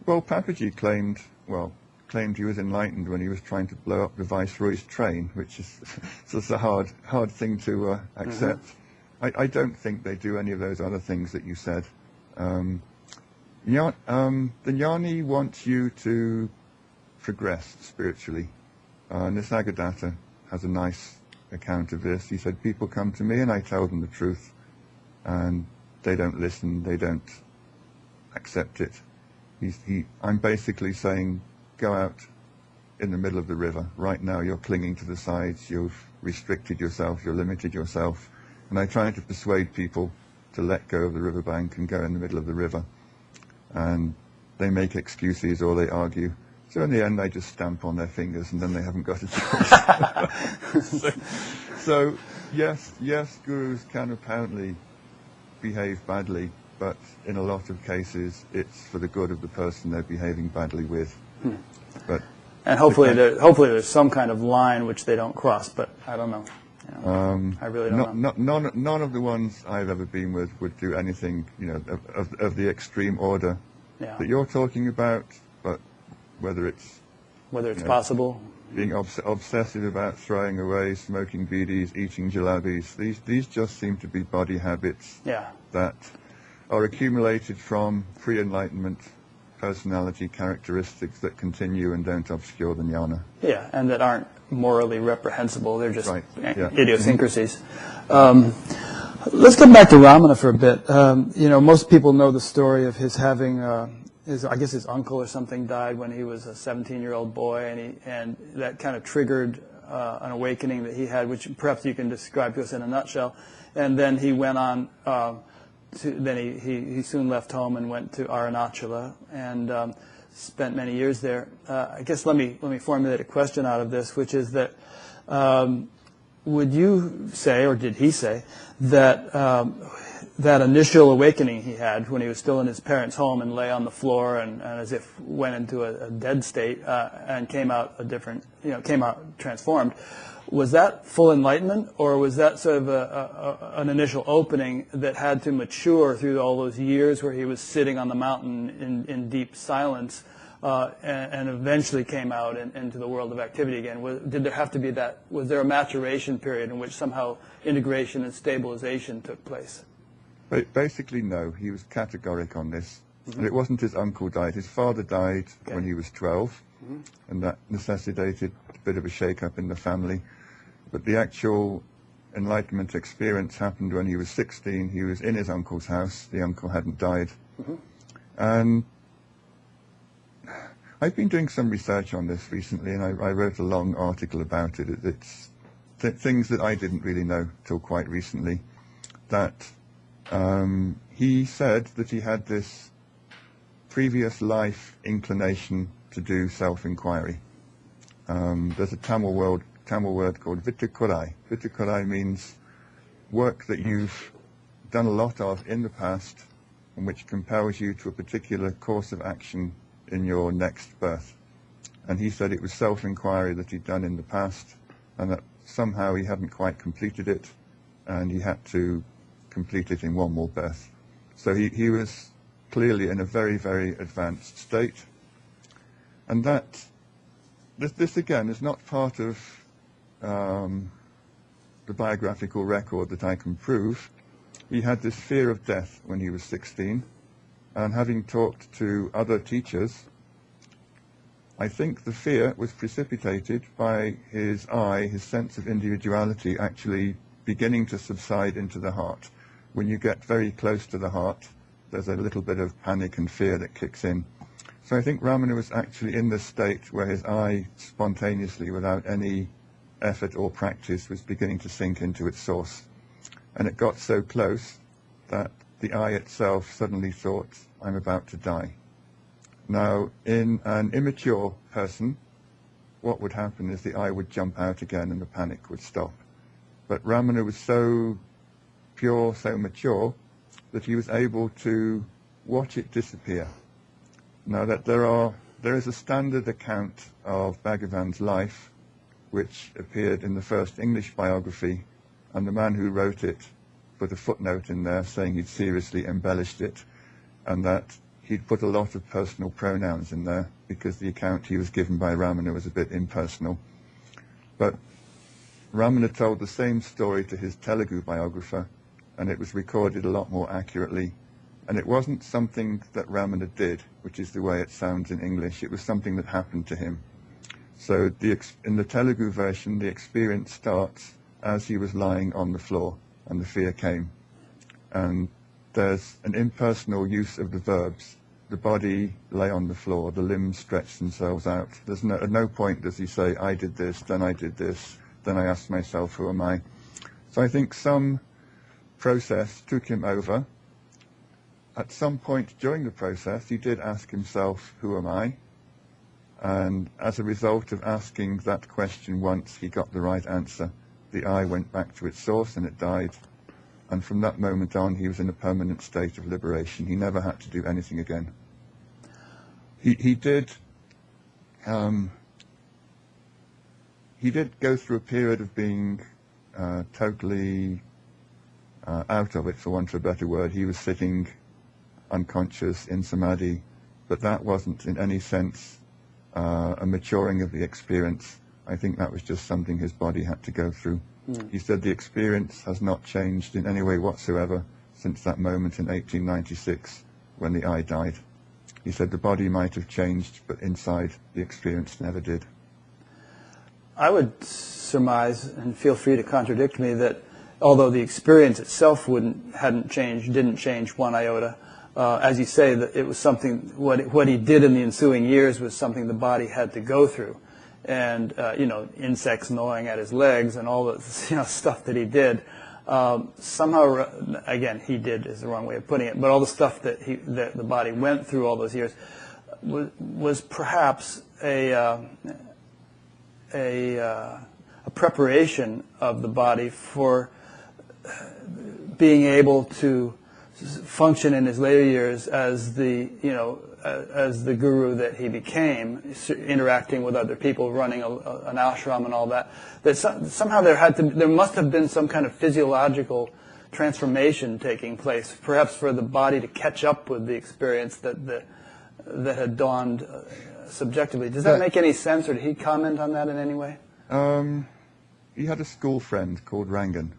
S3: Well, Papaji claimed, well, claimed he was enlightened when he was trying to blow up the Viceroy's train, which is it's a hard thing to accept. I don't think they do any of those other things that you said. The Jnani wants you to progress spiritually. Nisargadatta has a nice account of this. He said, people come to me and I tell them the truth, and they don't listen, they don't accept it. I'm basically saying, go out in the middle of the river. Right now you're clinging to the sides, you've restricted yourself, you're limited yourself. And I try to persuade people to let go of the riverbank and go in the middle of the river. And they make excuses or they argue. So in the end, they just stamp on their fingers, and then they haven't got a choice. so yes, gurus can apparently behave badly, but in a lot of cases, it's for the good of the person they're behaving badly with.
S1: And hopefully there's some kind of line which they don't cross, but I don't know. I really don't know.
S3: None of the ones I've ever been with would do anything, of the extreme order that you're talking about, but whether it's
S1: possible,
S3: being obsessive about throwing away, smoking bidis, eating jalabis, these just seem to be body habits that are accumulated from pre-enlightenment personality characteristics that continue and don't obscure the jnana.
S1: Yeah, and that aren't morally reprehensible. They're just idiosyncrasies. Let's come back to Ramana for a bit. Most people know the story of his having his uncle or something died when he was a 17-year-old boy, and that kind of triggered an awakening that he had, which perhaps you can describe to us in a nutshell. And then he went on. He soon left home and went to Arunachala and spent many years there. I guess let me formulate a question out of this, which is that would you say, or did he say, that that initial awakening he had when he was still in his parents' home and lay on the floor and as if went into a dead state and came out transformed, was that full enlightenment, or was that sort of an initial opening that had to mature through all those years where he was sitting on the mountain in deep silence and eventually came out into the world of activity again? Did there have to be that? Was there a maturation period in which somehow integration and stabilization took place?
S3: Basically, no. He was categoric on this. And it wasn't his uncle died. His father died when he was 12, and that necessitated a bit of a shake-up in the family. But the actual enlightenment experience happened when he was 16. He was in his uncle's house. The uncle hadn't died. And I've been doing some research on this recently, and I wrote a long article about it. It's things that I didn't really know till quite recently. That he said that he had this previous life inclination to do self-inquiry. There's a Tamil word called Vittukurai. Vittukurai means work that you've done a lot of in the past and which compels you to a particular course of action in your next birth. And he said it was self-inquiry that he'd done in the past, and that somehow he hadn't quite completed it, and he had to complete it in one more birth. So he was clearly in a very, very advanced state. And that, this again is not part of the biographical record that I can prove. He had this fear of death when he was 16, and having talked to other teachers, I think the fear was precipitated by his sense of individuality actually beginning to subside into the heart. When you get very close to the heart, there's a little bit of panic and fear that kicks in. So I think Ramana was actually in this state where his eye spontaneously, without any effort or practice, was beginning to sink into its source. And it got so close that the eye itself suddenly thought, I'm about to die. Now, in an immature person, what would happen is the eye would jump out again and the panic would stop. But Ramana was so pure, so mature, that he was able to watch it disappear. Now that there is a standard account of Bhagavan's life, which appeared in the first English biography, and the man who wrote it put a footnote in there saying he'd seriously embellished it, and that he'd put a lot of personal pronouns in there because the account he was given by Ramana was a bit impersonal. But Ramana told the same story to his Telugu biographer, and it was recorded a lot more accurately. And it wasn't something that Ramana did, which is the way it sounds in English. It was something that happened to him. So in the Telugu version, the experience starts as he was lying on the floor, and the fear came. And there's an impersonal use of the verbs. The body lay on the floor, the limbs stretched themselves out. At no point does he say, I did this, then I did this, then I asked myself, who am I? So I think some process took him over. At some point during the process, he did ask himself, who am I? And as a result of asking that question once, he got the right answer. The eye went back to its source and it died. And from that moment on, he was in a permanent state of liberation. He never had to do anything again. He did go through a period of being totally out of it, for want of a better word. He was sitting unconscious in samadhi, but that wasn't in any sense a maturing of the experience. I think that was just something his body had to go through. He said the experience has not changed in any way whatsoever since that moment in 1896 when the eye died. He said the body might have changed, but inside the experience never did.
S1: I would surmise, and feel free to contradict me, that although the experience itself didn't change one iota, as you say, that it was something, what he did in the ensuing years was something the body had to go through. And, insects gnawing at his legs and all the, stuff that he did. Somehow, again, he did is the wrong way of putting it, but all the stuff that the body went through all those years was perhaps a preparation of the body for being able to function in his later years as the guru that he became, interacting with other people, running an ashram and all that. That somehow there must have been some kind of physiological transformation taking place, perhaps for the body to catch up with the experience that had dawned subjectively. Does that make any sense, or did he comment on that in any way?
S3: He had a school friend called Rangan,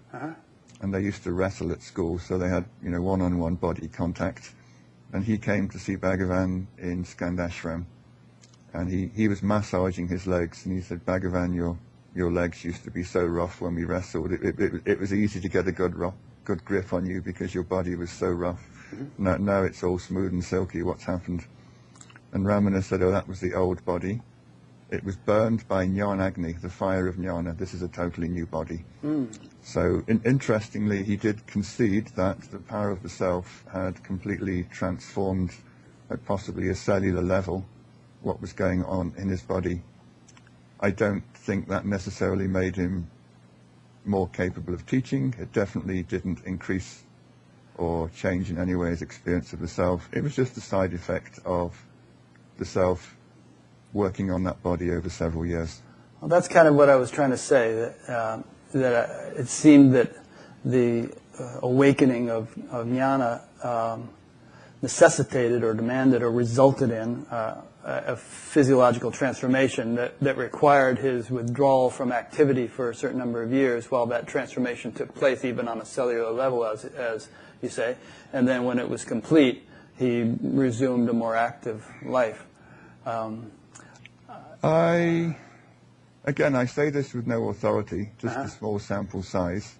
S3: and they used to wrestle at school, so they had one-on-one body contact. And he came to see Bhagavan in Skandashram, and he was massaging his legs, and he said, Bhagavan, your legs used to be so rough when we wrestled. It was easy to get a good grip on you because your body was so rough. Now it's all smooth and silky. What's happened? And Ramana said, oh, that was the old body. It was burned by Jnana-Agni, the fire of jnana. This is a totally new body. So, interestingly, he did concede that the power of the self had completely transformed, at possibly a cellular level, what was going on in his body. I don't think that necessarily made him more capable of teaching. It definitely didn't increase or change in any way his experience of the self. It was just a side effect of the self working on that body over several years.
S1: Well, that's kind of what I was trying to say, that it seemed that the awakening of jnana necessitated or demanded or resulted in a physiological transformation that required his withdrawal from activity for a certain number of years while that transformation took place, even on a cellular level, as you say. And then when it was complete, he resumed a more active life.
S3: I say this with no authority, just a small sample size.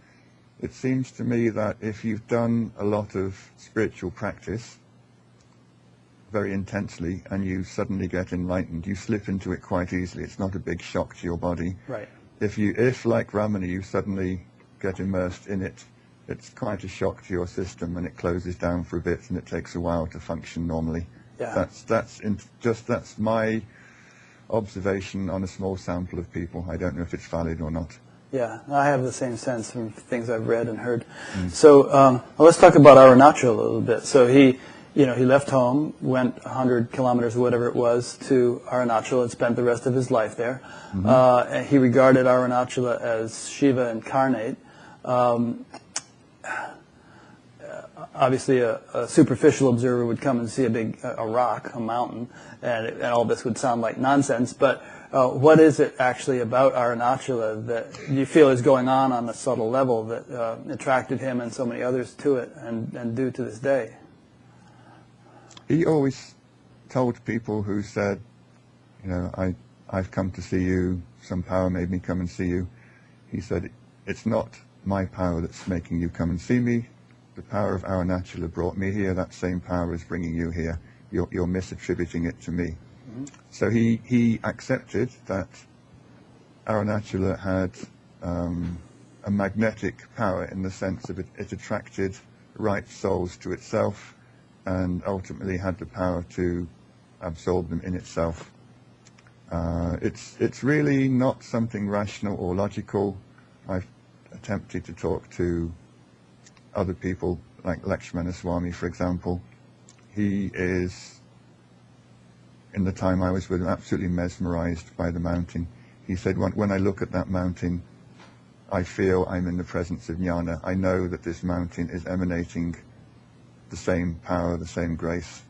S3: It seems to me that if you've done a lot of spiritual practice very intensely and you suddenly get enlightened, you slip into it quite easily. It's not a big shock to your body.
S1: Right.
S3: If like Ramana, you suddenly get immersed in it, it's quite a shock to your system, and it closes down for a bit, and it takes a while to function normally.
S1: Yeah.
S3: That's my observation on a small sample of people. I don't know if it's valid or not.
S1: Yeah, I have the same sense from things I've read and heard. So well, let's talk about Arunachal a little bit. So he left home, went 100 kilometers or whatever it was to Arunachal and spent the rest of his life there. And he regarded Arunachala as Shiva incarnate. obviously a superficial observer would come and see a rock, a mountain, and all this would sound like nonsense. But what is it actually about Arunachala that you feel is going on a subtle level that attracted him and so many others to it, and do to this day?
S3: He always told people who said, you know, I've come to see you, some power made me come and see you. He said, it's not my power that's making you come and see me. The power of Arunachala brought me here. That same power is bringing you here. You're misattributing it to me. Mm-hmm. So he accepted that Arunachala had a magnetic power in the sense that it attracted right souls to itself and ultimately had the power to absorb them in itself. It's really not something rational or logical. I've attempted to talk to other people like Lakshmana Swami, for example. He is, in the time I was with him, absolutely mesmerized by the mountain. He said, when I look at that mountain, I feel I'm in the presence of jnana. I know that this mountain is emanating the same power, the same grace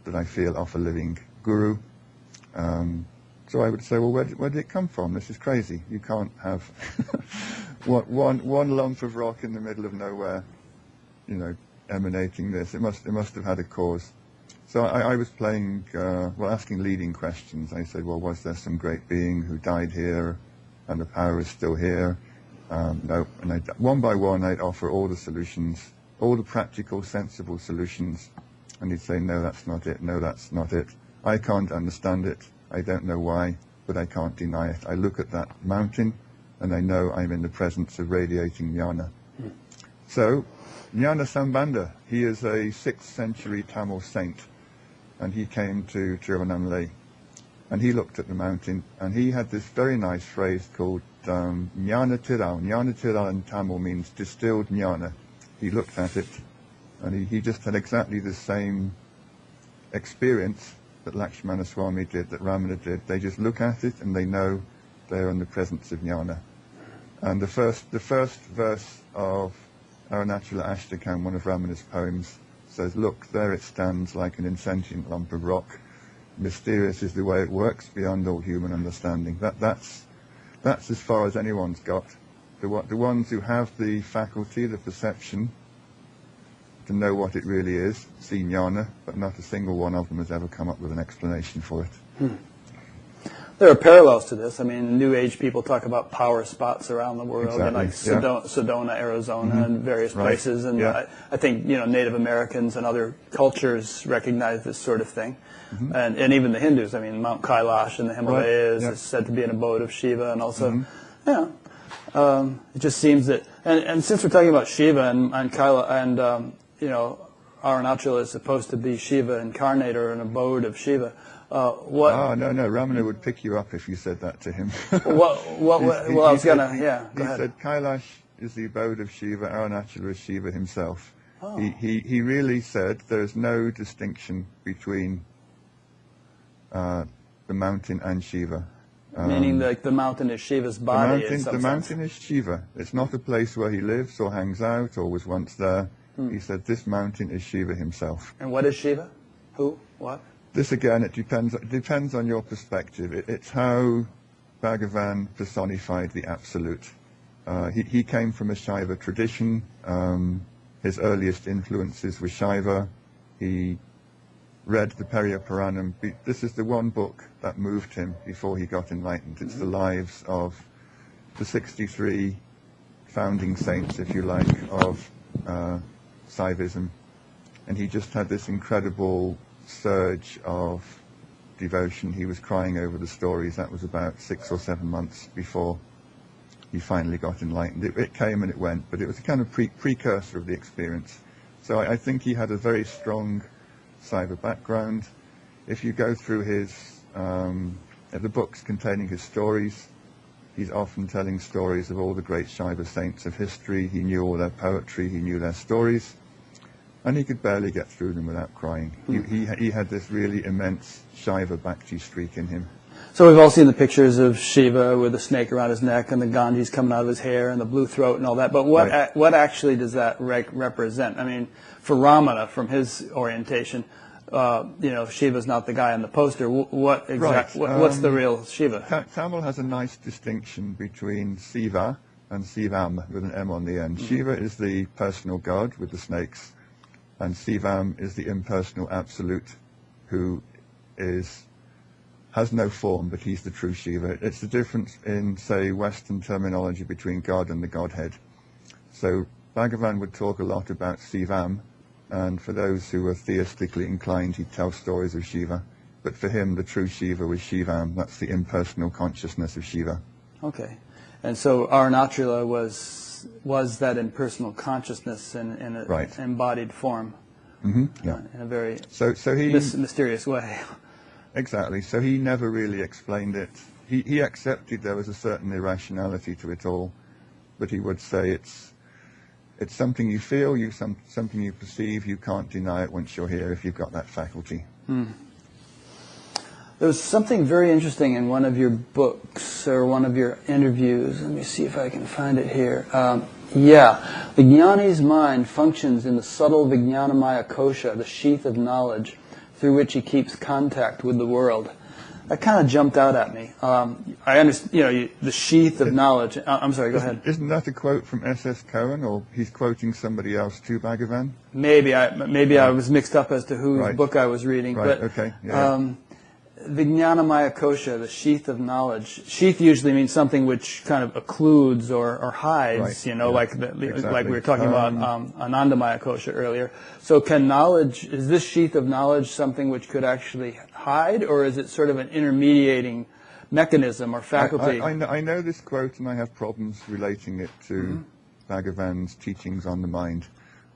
S3: that I feel off a living guru. So I would say, well, where did it come from? This is crazy. You can't have one lump of rock in the middle of nowhere, you know, emanating this. It must have had a cause. So I was playing, asking leading questions. I said, well, was there some great being who died here and the power is still here? No. And one by one, I'd offer all the solutions, all the practical, sensible solutions. And he'd say, no, that's not it. No, that's not it. I can't understand it. I don't know why, but I can't deny it. I look at that mountain and I know I'm in the presence of radiating jnana. So, Jnana Sambandha, he is a 6th century Tamil saint, and he came to Tiruvannamalai, and he looked at the mountain, and he had this very nice phrase called Jnana Tiral. Jnana Tiral in Tamil means distilled jnana. He looked at it, and he just had exactly the same experience that Lakshmana Swami did, that Ramana did. They just look at it and they know they're in the presence of jnana. And the first verse of Arunachala Ashtakam, one of Ramana's poems, says, look, there it stands like an insentient lump of rock. Mysterious is the way it works, beyond all human understanding. That's as far as anyone's got. The ones who have the faculty, the perception, to know what it really is, see jnana, but not a single one of them has ever come up with an explanation for it.
S1: There are parallels to this. I mean, New Age people talk about power spots around the world,
S3: exactly.
S1: like Sedona, Arizona, and various places. And I think, you know, Native Americans and other cultures recognize this sort of thing. And even the Hindus. I mean, Mount Kailash in the Himalayas is said to be an abode of Shiva, and also, it just seems that. And since we're talking about Shiva and Kailash and you know, Arunachala is supposed to be Shiva incarnate or an abode of Shiva. What?
S3: Oh, no, Ramana would pick you up if you said that to him.
S1: I was going to, go ahead.
S3: He said Kailash is the abode of Shiva, Arunachala is Shiva himself. Oh. He really said there is no distinction between the mountain and Shiva.
S1: Meaning like the mountain is Shiva's body.
S3: The mountain is Shiva. It's not a place where he lives or hangs out or was once there. He said this mountain is Shiva himself.
S1: And what is Shiva? Who? What?
S3: This again, it depends on your perspective. It's how Bhagavan personified the Absolute. He came from a Shaiva tradition. His earliest influences were Shaiva. He read the Periya Puranam. This is the one book that moved him before he got enlightened. It's the lives of the 63 founding saints, if you like, of Saivism. And he just had this incredible surge of devotion. He was crying over the stories. That was about 6 or 7 months before he finally got enlightened. It came and it went, but it was a kind of precursor of the experience. So I think he had a very strong Saiva background. If you go through his the books containing his stories, he's often telling stories of all the great Shaiva saints of history. He knew all their poetry, he knew their stories, and he could barely get through them without crying. He had this really immense Shaiva Bhakti streak in him.
S1: So we've all seen the pictures of Shiva with the snake around his neck and the Ganges coming out of his hair and the blue throat and all that. But what
S3: Right.
S1: what actually does that represent? I mean, for Ramana, from his orientation, Shiva's not the guy on the poster. What's the real Shiva?
S3: Tamil has a nice distinction between Siva and Sivam with an M on the end. Shiva is the personal god with the snakes, and Sivam is the impersonal absolute who has no form, but he's the true Shiva. It's the difference in, say, Western terminology between God and the Godhead. So Bhagavan would talk a lot about Sivam, and for those who are theistically inclined, he'd tell stories of Shiva. But for him, the true Shiva was Shivam. That's the impersonal consciousness of Shiva.
S1: Okay. And so Arunachala was that impersonal consciousness in an
S3: Right.
S1: embodied form,
S3: Yeah.
S1: in a very
S3: So he
S1: mysterious way.
S3: exactly. So he never really explained it. He accepted there was a certain irrationality to it all, but he would say it's something you feel, something you perceive. You can't deny it once you're here if you've got that faculty.
S1: There was something very interesting in one of your books or one of your interviews. Let me see if I can find it here. The jnani's mind functions in the subtle Vijnanamaya kosha, the sheath of knowledge, through which he keeps contact with the world. That kind of jumped out at me. I understand, the sheath of knowledge. I'm sorry, go ahead.
S3: Isn't that a quote from S.S. Cohen, or he's quoting somebody else to Bhagavan?
S1: Maybe I was mixed up as to whose book I was reading.
S3: Right,
S1: but,
S3: okay. Yeah.
S1: Vijnanamaya kosha, the sheath of knowledge. Sheath usually means something which kind of occludes or hides,
S3: Right,
S1: like we were talking about Anandamaya kosha earlier. So is this sheath of knowledge something which could actually hide, or is it sort of an intermediating mechanism or faculty?
S3: I know this quote, and I have problems relating it to Bhagavan's teachings on the mind.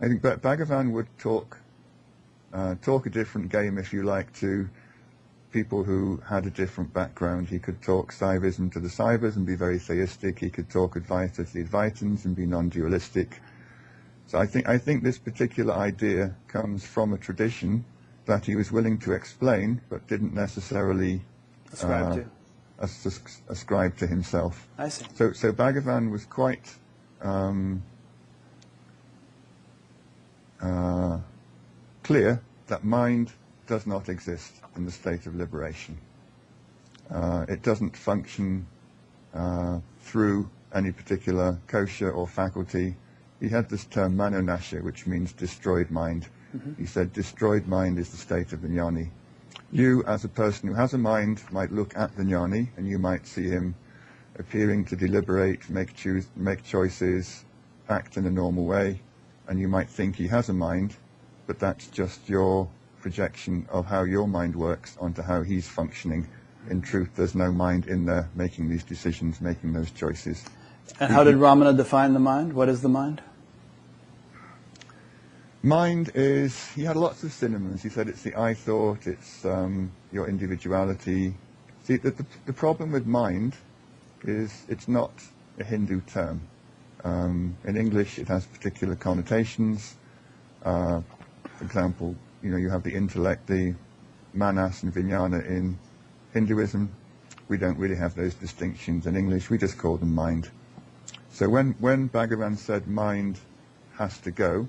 S3: I think that Bhagavan would talk a different game, if you like, to people who had a different background. He could talk Saivism to the Saivas and be very theistic. He could talk Advaita to the Advaitins and be non-dualistic. So I think this particular idea comes from a tradition that he was willing to explain, but didn't necessarily ascribe to himself.
S1: I see.
S3: So Bhagavan was quite clear that mind does not exist in the state of liberation. It doesn't function through any particular kosha or faculty. He had this term manonasha, which means destroyed mind. He said destroyed mind is the state of the jnani. You, as a person who has a mind, might look at the jnani and you might see him appearing to deliberate, make choices, act in a normal way, and you might think he has a mind, but that's just your projection of how your mind works onto how he's functioning. In truth, there's no mind in there making these decisions, making those choices.
S1: And how did Ramana define the mind? What is the mind?
S3: Mind is, he had lots of synonyms. He said it's the I thought, it's your individuality. See, the problem with mind is it's not a Hindu term. In English, it has particular connotations. For example, you have the intellect, the manas and vijnana in Hinduism. We don't really have those distinctions in English. We just call them mind. So when Bhagavan said mind has to go,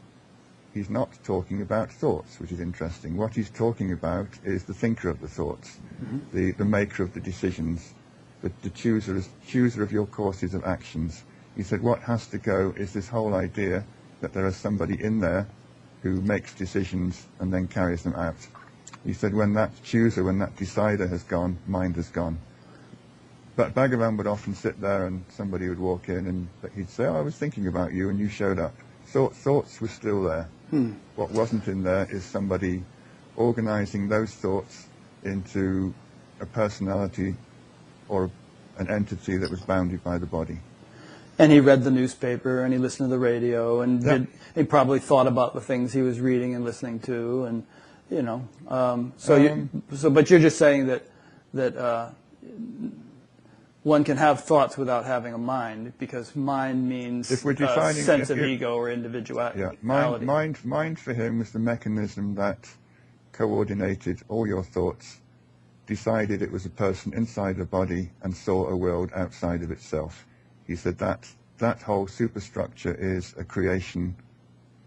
S3: he's not talking about thoughts, which is interesting. What he's talking about is the thinker of the thoughts, the maker of the decisions, the chooser of your courses of actions. He said what has to go is this whole idea that there is somebody in there who makes decisions and then carries them out. He said when that chooser, when that decider has gone, mind has gone. But Bhagavan would often sit there and somebody would walk in and he'd say, I was thinking about you and you showed up. Thoughts were still there. What wasn't in there is somebody organizing those thoughts into a personality or an entity that was bounded by the body.
S1: And he read the newspaper, and he listened to the radio, and he probably thought about the things he was reading and listening to, and but you're just saying that one can have thoughts without having a mind, because mind means
S3: if we're defining,
S1: sense of ego or individuality.
S3: Yeah, mind for him was the mechanism that coordinated all your thoughts, decided it was a person inside a body and saw a world outside of itself. He said that whole superstructure is a creation.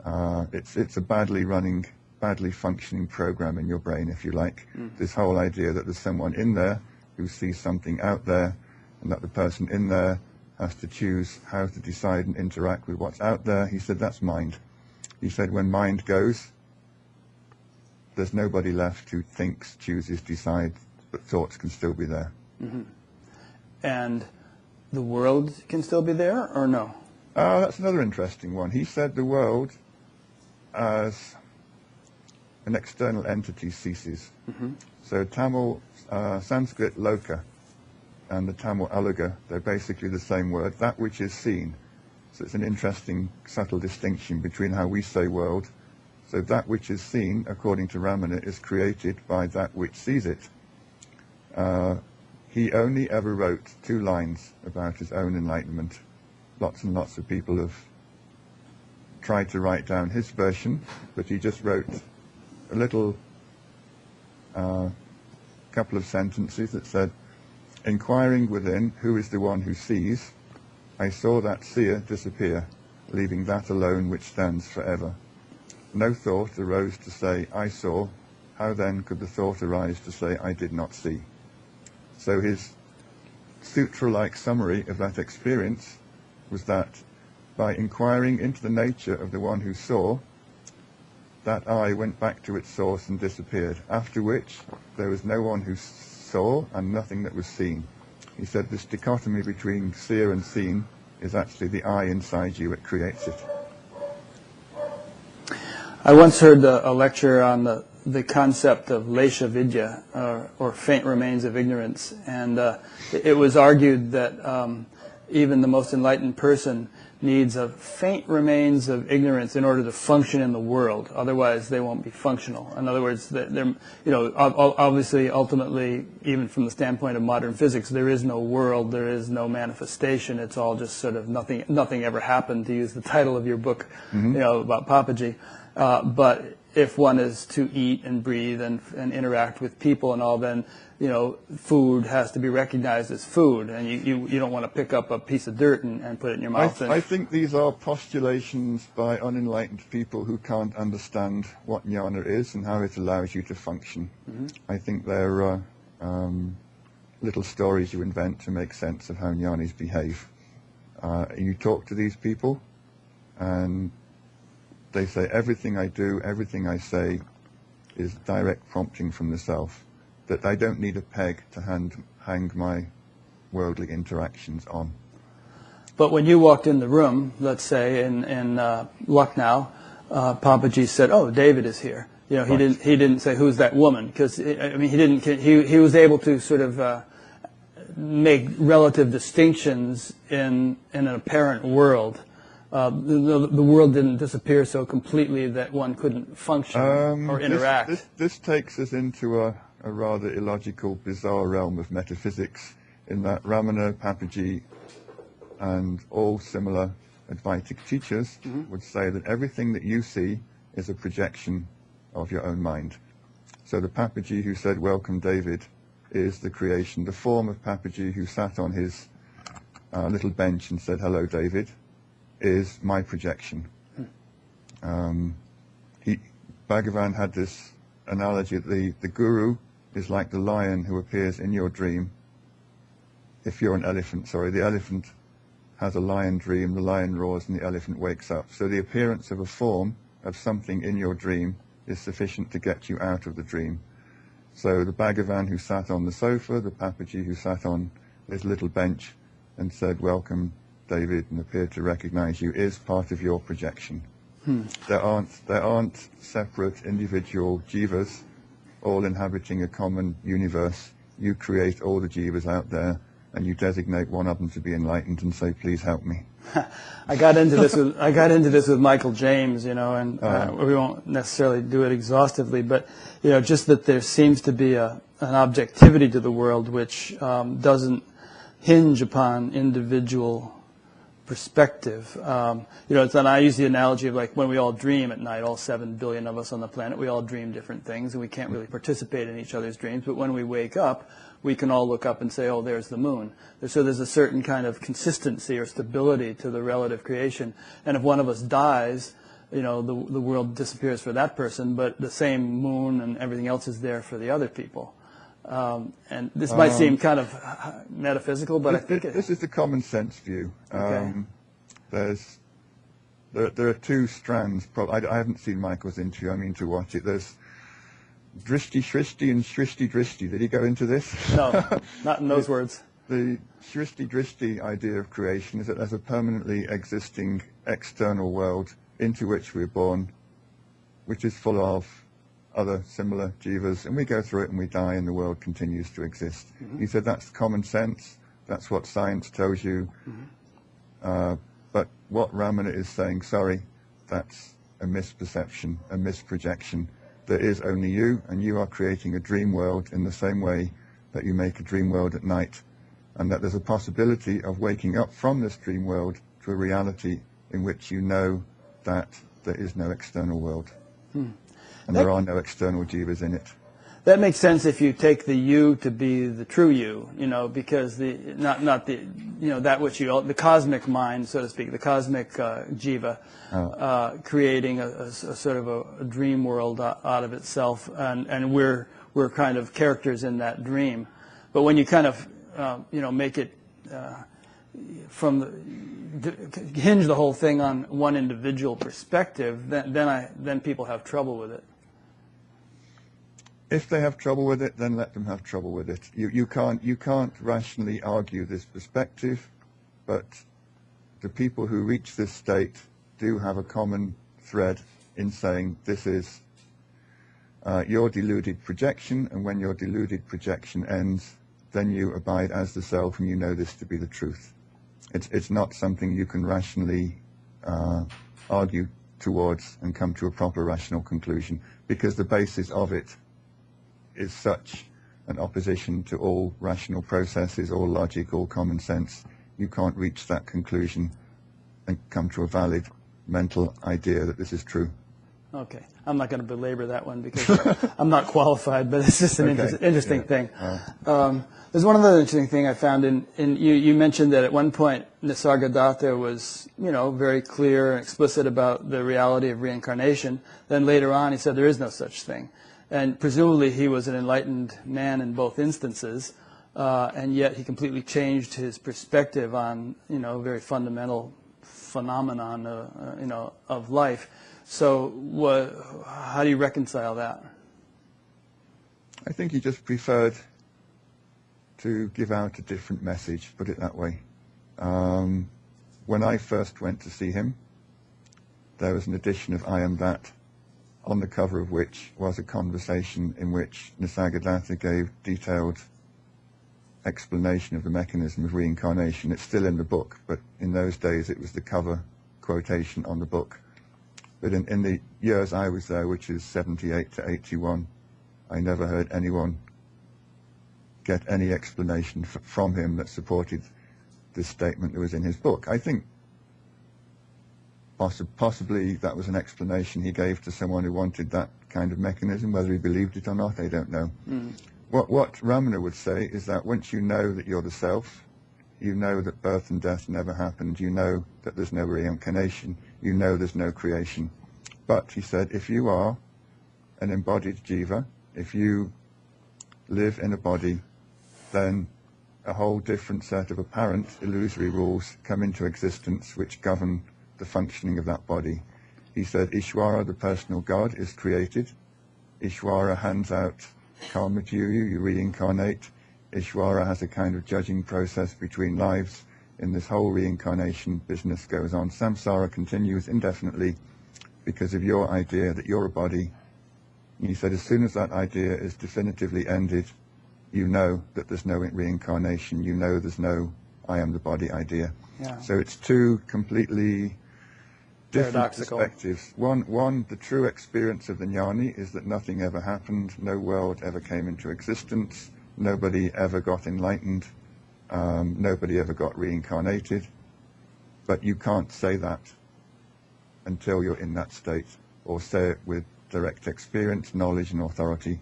S3: It's a badly running, badly functioning program in your brain, if you like. This whole idea that there's someone in there who sees something out there, and that the person in there has to choose how to decide and interact with what's out there. He said that's mind. He said when mind goes, there's nobody left who thinks, chooses, decides, but thoughts can still be there.
S1: And the world can still be there, or no?
S3: That's another interesting one. He said the world as an external entity ceases. So Tamil, Sanskrit loka and the Tamil aluga, they're basically the same word, that which is seen. So it's an interesting, subtle distinction between how we say world. So that which is seen, according to Ramana, is created by that which sees it. He only ever wrote 2 lines about his own enlightenment. Lots and lots of people have tried to write down his version, but he just wrote a little couple of sentences that said, "Inquiring within who is the one who sees, I saw that seer disappear, leaving that alone which stands forever. No thought arose to say, I saw. How then could the thought arise to say, I did not see?" So his sutra-like summary of that experience was that by inquiring into the nature of the one who saw, that I went back to its source and disappeared, after which there was no one who saw and nothing that was seen. He said this dichotomy between seer and seen is actually the I inside you that creates it.
S1: I once heard a lecture on the concept of lesha vidya, or faint remains of ignorance, and it was argued that even the most enlightened person needs a faint remains of ignorance in order to function in the world. Otherwise, they won't be functional. In other words, they're, obviously, ultimately, even from the standpoint of modern physics, there is no world, there is no manifestation. It's all just sort of nothing ever happened, to use the title of your book, about Papaji. But if one is to eat and breathe and interact with people and all, then food has to be recognized as food, and you don't want to pick up a piece of dirt and put it in your mouth.
S3: I think these are postulations by unenlightened people who can't understand what jnana is and how it allows you to function. I think they're little stories you invent to make sense of how jnanis behave. You talk to these people, and they say, everything I do, everything I say is direct prompting from the self, that I don't need a peg to hang my worldly interactions on.
S1: But when you walked in the room, let's say in Lucknow, Papaji said, "Oh, David is here."
S3: Right.
S1: He didn't say, "Who's that woman?" Because he was able to sort of make relative distinctions in an apparent world. The world didn't disappear so completely that one couldn't function or interact.
S3: This takes us into a rather illogical, bizarre realm of metaphysics, in that Ramana, Papaji, and all similar Advaitic teachers would say that everything that you see is a projection of your own mind. So the Papaji who said, "Welcome, David," is the creation. The form of Papaji who sat on his little bench and said, "Hello, David," is my projection. Bhagavan had this analogy that the guru is like the lion who appears in your dream. If you're an elephant, the elephant has a lion dream, the lion roars and the elephant wakes up. So the appearance of a form of something in your dream is sufficient to get you out of the dream. So the Bhagavan who sat on the sofa, the Papaji who sat on his little bench and said, "Welcome, David," and appeared to recognize you, is part of your projection. There aren't separate individual jivas all inhabiting a common universe. You create all the jivas out there, and you designate one of them to be enlightened and say, "Please help me."
S1: I got into this with Michael James, and we won't necessarily do it exhaustively, but just that there seems to be an objectivity to the world which doesn't hinge upon individual perspective. And I use the analogy of like when we all dream at night, all 7 billion of us on the planet, we all dream different things, and we can't really participate in each other's dreams. But when we wake up, we can all look up and say, oh, there's the moon. So there's a certain kind of consistency or stability to the relative creation. And if one of us dies, the world disappears for that person, but the same moon and everything else is there for the other people. And this might seem kind of metaphysical, but I think
S3: this is the common sense view.
S1: Okay.
S3: There are two strands. I haven't seen Michael's interview. I mean to watch it. There's Drishti Shrishti and Shrishti Drishti. Did he go into this?
S1: No, not in those words.
S3: The Shrishti Drishti idea of creation is that there's a permanently existing external world into which we're born, which is full of other similar jivas, and we go through it and we die and the world continues to exist. Mm-hmm. He said that's common sense, that's what science tells you, but what Ramana is saying, sorry, that's a misperception, a misprojection. There is only you, and you are creating a dream world in the same way that you make a dream world at night, and that there's a possibility of waking up from this dream world to a reality in which you know that there is no external world. And there are no external jivas in it.
S1: That makes sense if you take the you to be the true you, because not the that which the cosmic mind, so to speak, the cosmic jiva, creating a sort of a dream world out of itself, and we're kind of characters in that dream. But when you kind of make it hinge the whole thing on one individual perspective, then people have trouble with it.
S3: If they have trouble with it, then let them have trouble with it. You can't rationally argue this perspective, but the people who reach this state do have a common thread in saying this is your deluded projection, and when your deluded projection ends, then you abide as the self, and you know this to be the truth. It's not something you can rationally argue towards and come to a proper rational conclusion, because the basis of it is such an opposition to all rational processes, all logic, all common sense. You can't reach that conclusion and come to a valid mental idea that this is true.
S1: Okay. I'm not going to belabor that one because I'm not qualified, but it's just an interesting thing. There's one other interesting thing I found in you mentioned that at one point Nisargadatta was, very clear and explicit about the reality of reincarnation. Then later on he said there is no such thing. And presumably he was an enlightened man in both instances, and yet he completely changed his perspective on, very fundamental phenomenon, of life. So how do you reconcile that?
S3: I think he just preferred to give out a different message, put it that way. When I first went to see him, there was an edition of I Am That, on the cover of which was a conversation in which Nisargadatta gave detailed explanation of the mechanism of reincarnation. It's still in the book, but in those days it was the cover quotation on the book. But in the years I was there, which is 78 to 81, I never heard anyone get any explanation from him that supported this statement that was in his book. I think possibly that was an explanation he gave to someone who wanted that kind of mechanism. Whether he believed it or not, I don't know. What Ramana would say is that once you know that you're the self, you know that birth and death never happened, you know that there's no reincarnation, you know there's no creation. But, he said, if you are an embodied jiva, if you live in a body, then a whole different set of apparent illusory rules come into existence which govern the functioning of that body. He said Ishvara, the personal God, is created. Ishvara hands out karma to you, you reincarnate. Ishvara has a kind of judging process between lives. In this whole reincarnation, business goes on. Samsara continues indefinitely because of your idea that you're a body. And he said as soon as that idea is definitively ended, you know that there's no reincarnation, you know there's no I am the body idea.
S1: Yeah.
S3: So it's two completely different perspectives. One, the true experience of the jnani is that nothing ever happened, no world ever came into existence, nobody ever got enlightened, nobody ever got reincarnated. But you can't say that until you're in that state, or say it with direct experience, knowledge, and authority.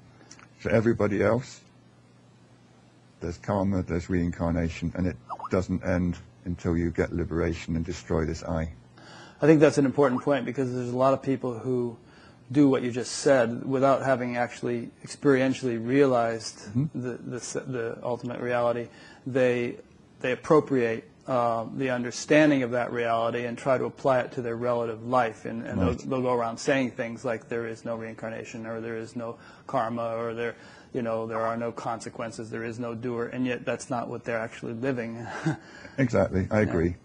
S3: For everybody else, there's karma, there's reincarnation, and it doesn't end until you get liberation and destroy this I.
S1: I think that's an important point, because there's a lot of people who do what you just said without having actually experientially realized the ultimate reality. They appropriate the understanding of that reality and try to apply it to their relative life, and
S3: Right.
S1: they'll go around saying things like there is no reincarnation, or there is no karma, or there are no consequences, there is no doer, and yet that's not what they're actually living.
S3: Exactly, I agree.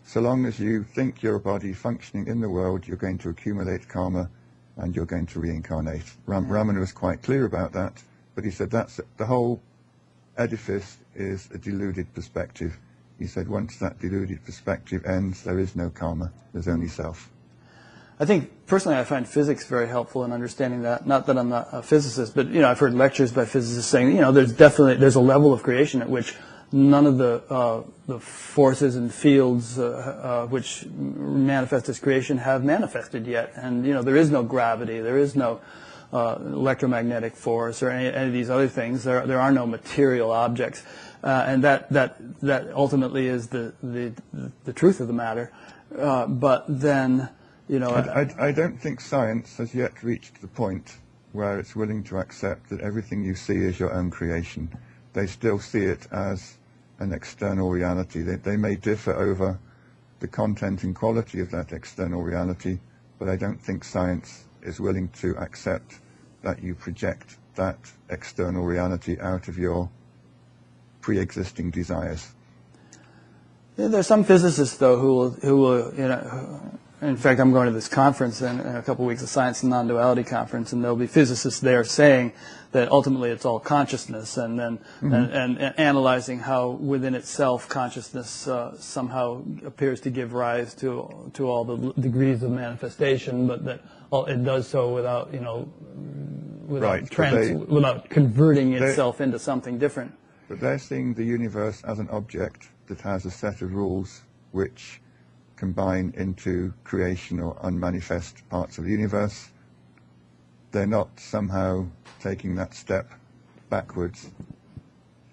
S3: So long as you think your body functioning in the world, you're going to accumulate karma and you're going to reincarnate. Ramana was quite clear about that, but he said that's the whole edifice is a deluded perspective. He said once that deluded perspective ends, there is no karma, there's only self.
S1: I think, personally, I find physics very helpful in understanding that. Not that I'm not a physicist, but, I've heard lectures by physicists saying, there's a level of creation at which none of the forces and fields which manifest as creation have manifested yet. And, there is no gravity, there is no electromagnetic force or any of these other things. There are no material objects. And that ultimately is the truth of the matter. But then,
S3: I don't think science has yet reached the point where it's willing to accept that everything you see is your own creation. They still see it as an external reality. They may differ over the content and quality of that external reality, but I don't think science is willing to accept that you project that external reality out of your pre-existing desires.
S1: Yeah, there's some physicists, though, who will, in fact, I'm going to this conference in a couple of weeks, a Science and Non-Duality conference, and there'll be physicists there saying that ultimately it's all consciousness, and then and analyzing how within itself consciousness somehow appears to give rise to all the degrees of manifestation, but that it does so without without converting itself into something different.
S3: But they're seeing the universe as an object that has a set of rules which combine into creation or unmanifest parts of the universe. They're not somehow taking that step backwards,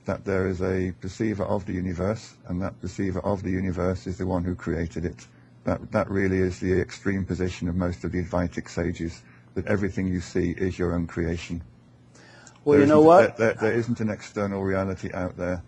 S3: that there is a perceiver of the universe, and that perceiver of the universe is the one who created it. That really is the extreme position of most of the Advaitic sages, that everything you see is your own creation.
S1: Well, you know what?
S3: There isn't an external reality out there.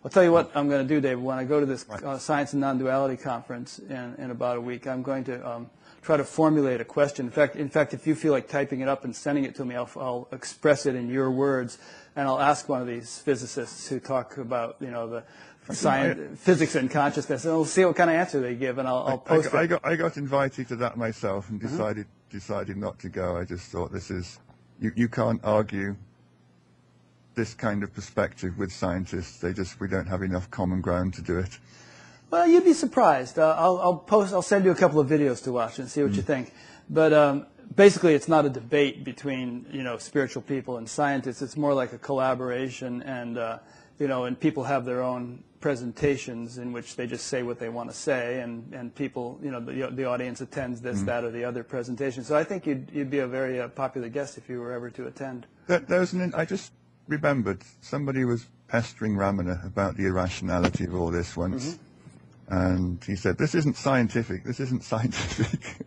S1: I'll tell you what I'm going to do, Dave. When I go to this Science and Non-Duality conference in about a week, I'm going to try to formulate a question. In fact, if you feel like typing it up and sending it to me, I'll express it in your words, and I'll ask one of these physicists who talk about the science, physics and consciousness, and we'll see what kind of answer they give, and I'll post it.
S3: I got invited to that myself and decided not to go. I just thought this is you can't argue this kind of perspective with scientists. We don't have enough common ground to do it.
S1: Well, you'd be surprised. I'll send you a couple of videos to watch and see what you think. But basically, it's not a debate between spiritual people and scientists. It's more like a collaboration, and and people have their own presentations in which they just say what they want to say, and people, the audience attends this, that, or the other presentation. So I think you'd be a very popular guest if you were ever to attend.
S3: I just remembered somebody was pestering Ramana about the irrationality of all this once. And he said, this isn't scientific.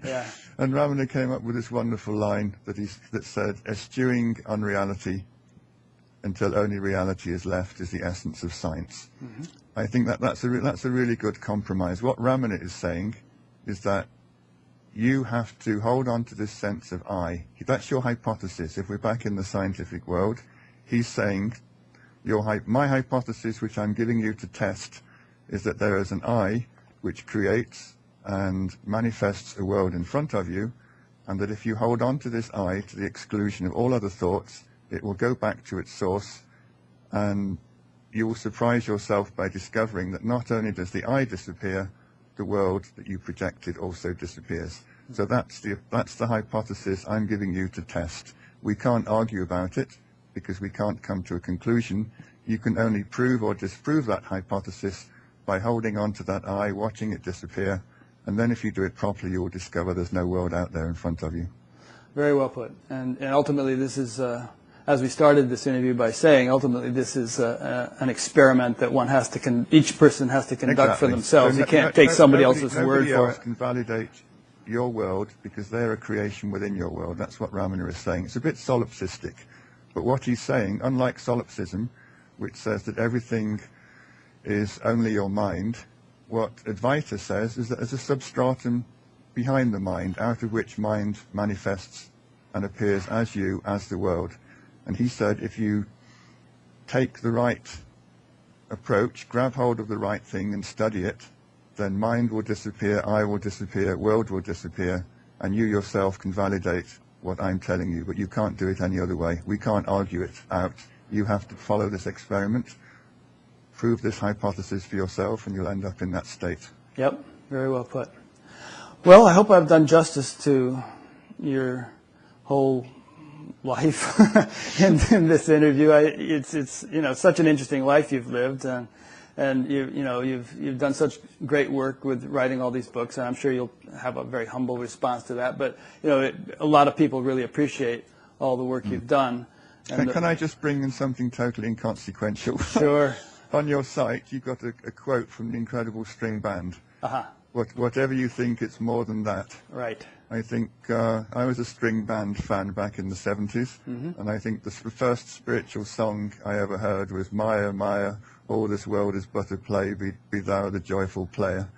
S1: Yeah.
S3: And Ramana came up with this wonderful line that said, eschewing unreality until only reality is left is the essence of science. I think that's a really good compromise. What Ramana is saying is that you have to hold on to this sense of I. That's your hypothesis. If we're back in the scientific world, he's saying, my hypothesis, which I'm giving you to test, is that there is an I which creates and manifests a world in front of you, and that if you hold on to this I to the exclusion of all other thoughts, it will go back to its source, and you will surprise yourself by discovering that not only does the I disappear, the world that you projected also disappears. So that's the hypothesis I'm giving you to test. We can't argue about it because we can't come to a conclusion. You can only prove or disprove that hypothesis by holding on to that eye, watching it disappear, and then if you do it properly, you will discover there's no world out there in front of you.
S1: Very well put. And ultimately, this is, as we started this interview by saying, ultimately this is an experiment that one has to, each person has to conduct for themselves.
S3: So
S1: you can't take somebody else's word for it.
S3: Nobody else can validate your world because they're a creation within your world. That's what Ramana is saying. It's a bit solipsistic. But what he's saying, unlike solipsism, which says that everything is only your mind, what Advaita says is that there's a substratum behind the mind, out of which mind manifests and appears as you, as the world. And he said if you take the right approach, grab hold of the right thing and study it, then mind will disappear, I will disappear, world will disappear, and you yourself can validate what I'm telling you, but you can't do it any other way. We can't argue it out. You have to follow this experiment, prove this hypothesis for yourself, and you'll end up in that state.
S1: Yep, very well put. Well, I hope I've done justice to your whole life in this interview. It's such an interesting life you've lived, and you've done such great work with writing all these books, and I'm sure you'll have a very humble response to that. But a lot of people really appreciate all the work you've done. And
S3: can I just bring in something totally inconsequential?
S1: Sure.
S3: On your site, you've got a quote from the Incredible String Band.
S1: Uh-huh.
S3: Whatever you think, it's more than that.
S1: Right.
S3: I think I was a string band fan back in the 70s, and I think the first spiritual song I ever heard was Maya, Maya, all this world is but a play, be thou the joyful player.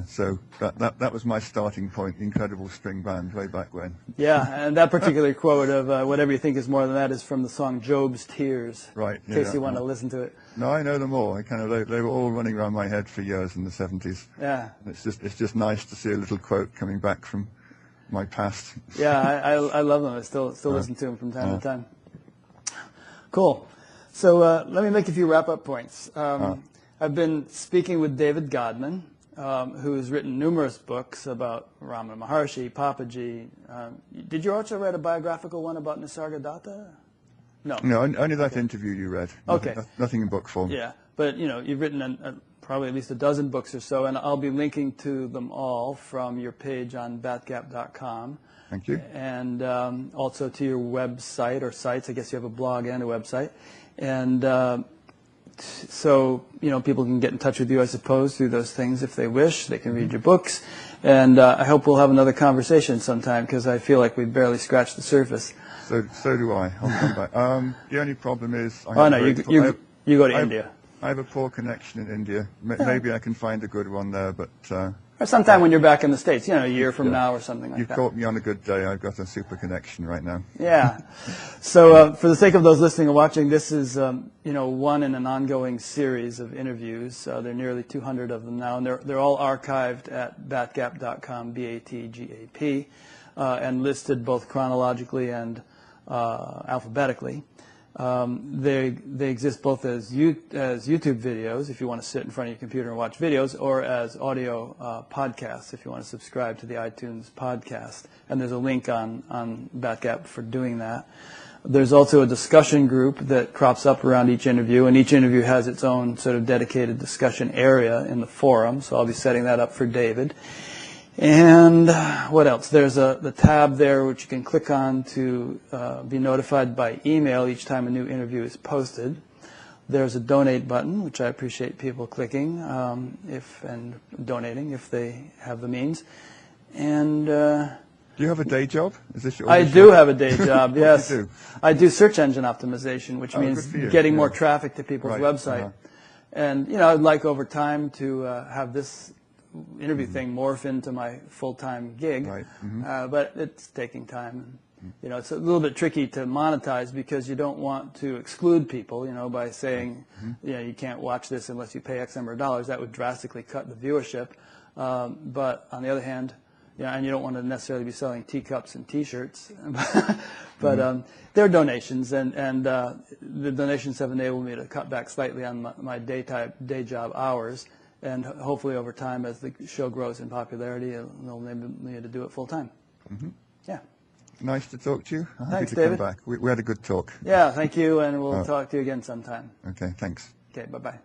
S3: So that was my starting point, the Incredible String Band, way back when.
S1: Yeah, and that particular quote of whatever you think is more than that is from the song Job's Tears.
S3: Right.
S1: In case you want to listen to it.
S3: No, I know them all. They were all running around my head for years in the 70s.
S1: Yeah.
S3: It's just nice to see a little quote coming back from my past.
S1: Yeah, I love them. I still listen to them from time to time. Cool. So let me make a few wrap-up points. I've been speaking with David Godman, who has written numerous books about Ramana Maharshi, Papaji. Did you also write a biographical one about Nisargadatta? No.
S3: No, only that interview you read.
S1: Okay.
S3: Nothing in book form.
S1: Yeah, but you've written probably at least a dozen books or so, and I'll be linking to them all from your page on batgap.com.
S3: Thank you.
S1: And also to your website or sites. I guess you have a blog and a website. And so, people can get in touch with you, I suppose, through those things if they wish. They can read your books. And I hope we'll have another conversation sometime because I feel like we've barely scratched the surface.
S3: So do I. I'll come back. The only problem is...
S1: You go to India.
S3: I have a poor connection in India. Maybe I can find a good one there, but...
S1: or sometime when you're back in the States, a year from now or something like that.
S3: You've caught me on a good day. I've got a super connection right now.
S1: Yeah. So for the sake of those listening and watching, this is, one in an ongoing series of interviews. There are nearly 200 of them now, and they're all archived at batgap.com, BATGAP, and listed both chronologically and alphabetically. They exist both as YouTube videos, if you want to sit in front of your computer and watch videos, or as audio podcasts, if you want to subscribe to the iTunes podcast. And there's a link on Batgap for doing that. There's also a discussion group that crops up around each interview, and each interview has its own sort of dedicated discussion area in the forum, so I'll be setting that up for David. And what else? There's the tab there which you can click on to be notified by email each time a new interview is posted. There's a donate button, which I appreciate people clicking and donating if they have the means. And
S3: do you have a day job? Is this your?
S1: I do have a day job. Yes,
S3: what do you do?
S1: I do search engine optimization, which means getting more traffic to people's website. And I'd like over time to have this interview thing morph into my full-time gig,
S3: right.
S1: But it's taking time. It's a little bit tricky to monetize because you don't want to exclude people, by saying, you can't watch this unless you pay X number of dollars. That would drastically cut the viewership. But on the other hand, and you don't want to necessarily be selling teacups and T-shirts, but they're donations, and the donations have enabled me to cut back slightly on my day job hours. And hopefully over time, as the show grows in popularity, it'll enable me to do it full time. Yeah.
S3: Nice to talk to you.
S1: Thanks,
S3: Happy to
S1: David.
S3: come back. We had a good talk.
S1: Yeah, thank you, and we'll talk to you again sometime.
S3: Okay, thanks.
S1: Okay, bye-bye.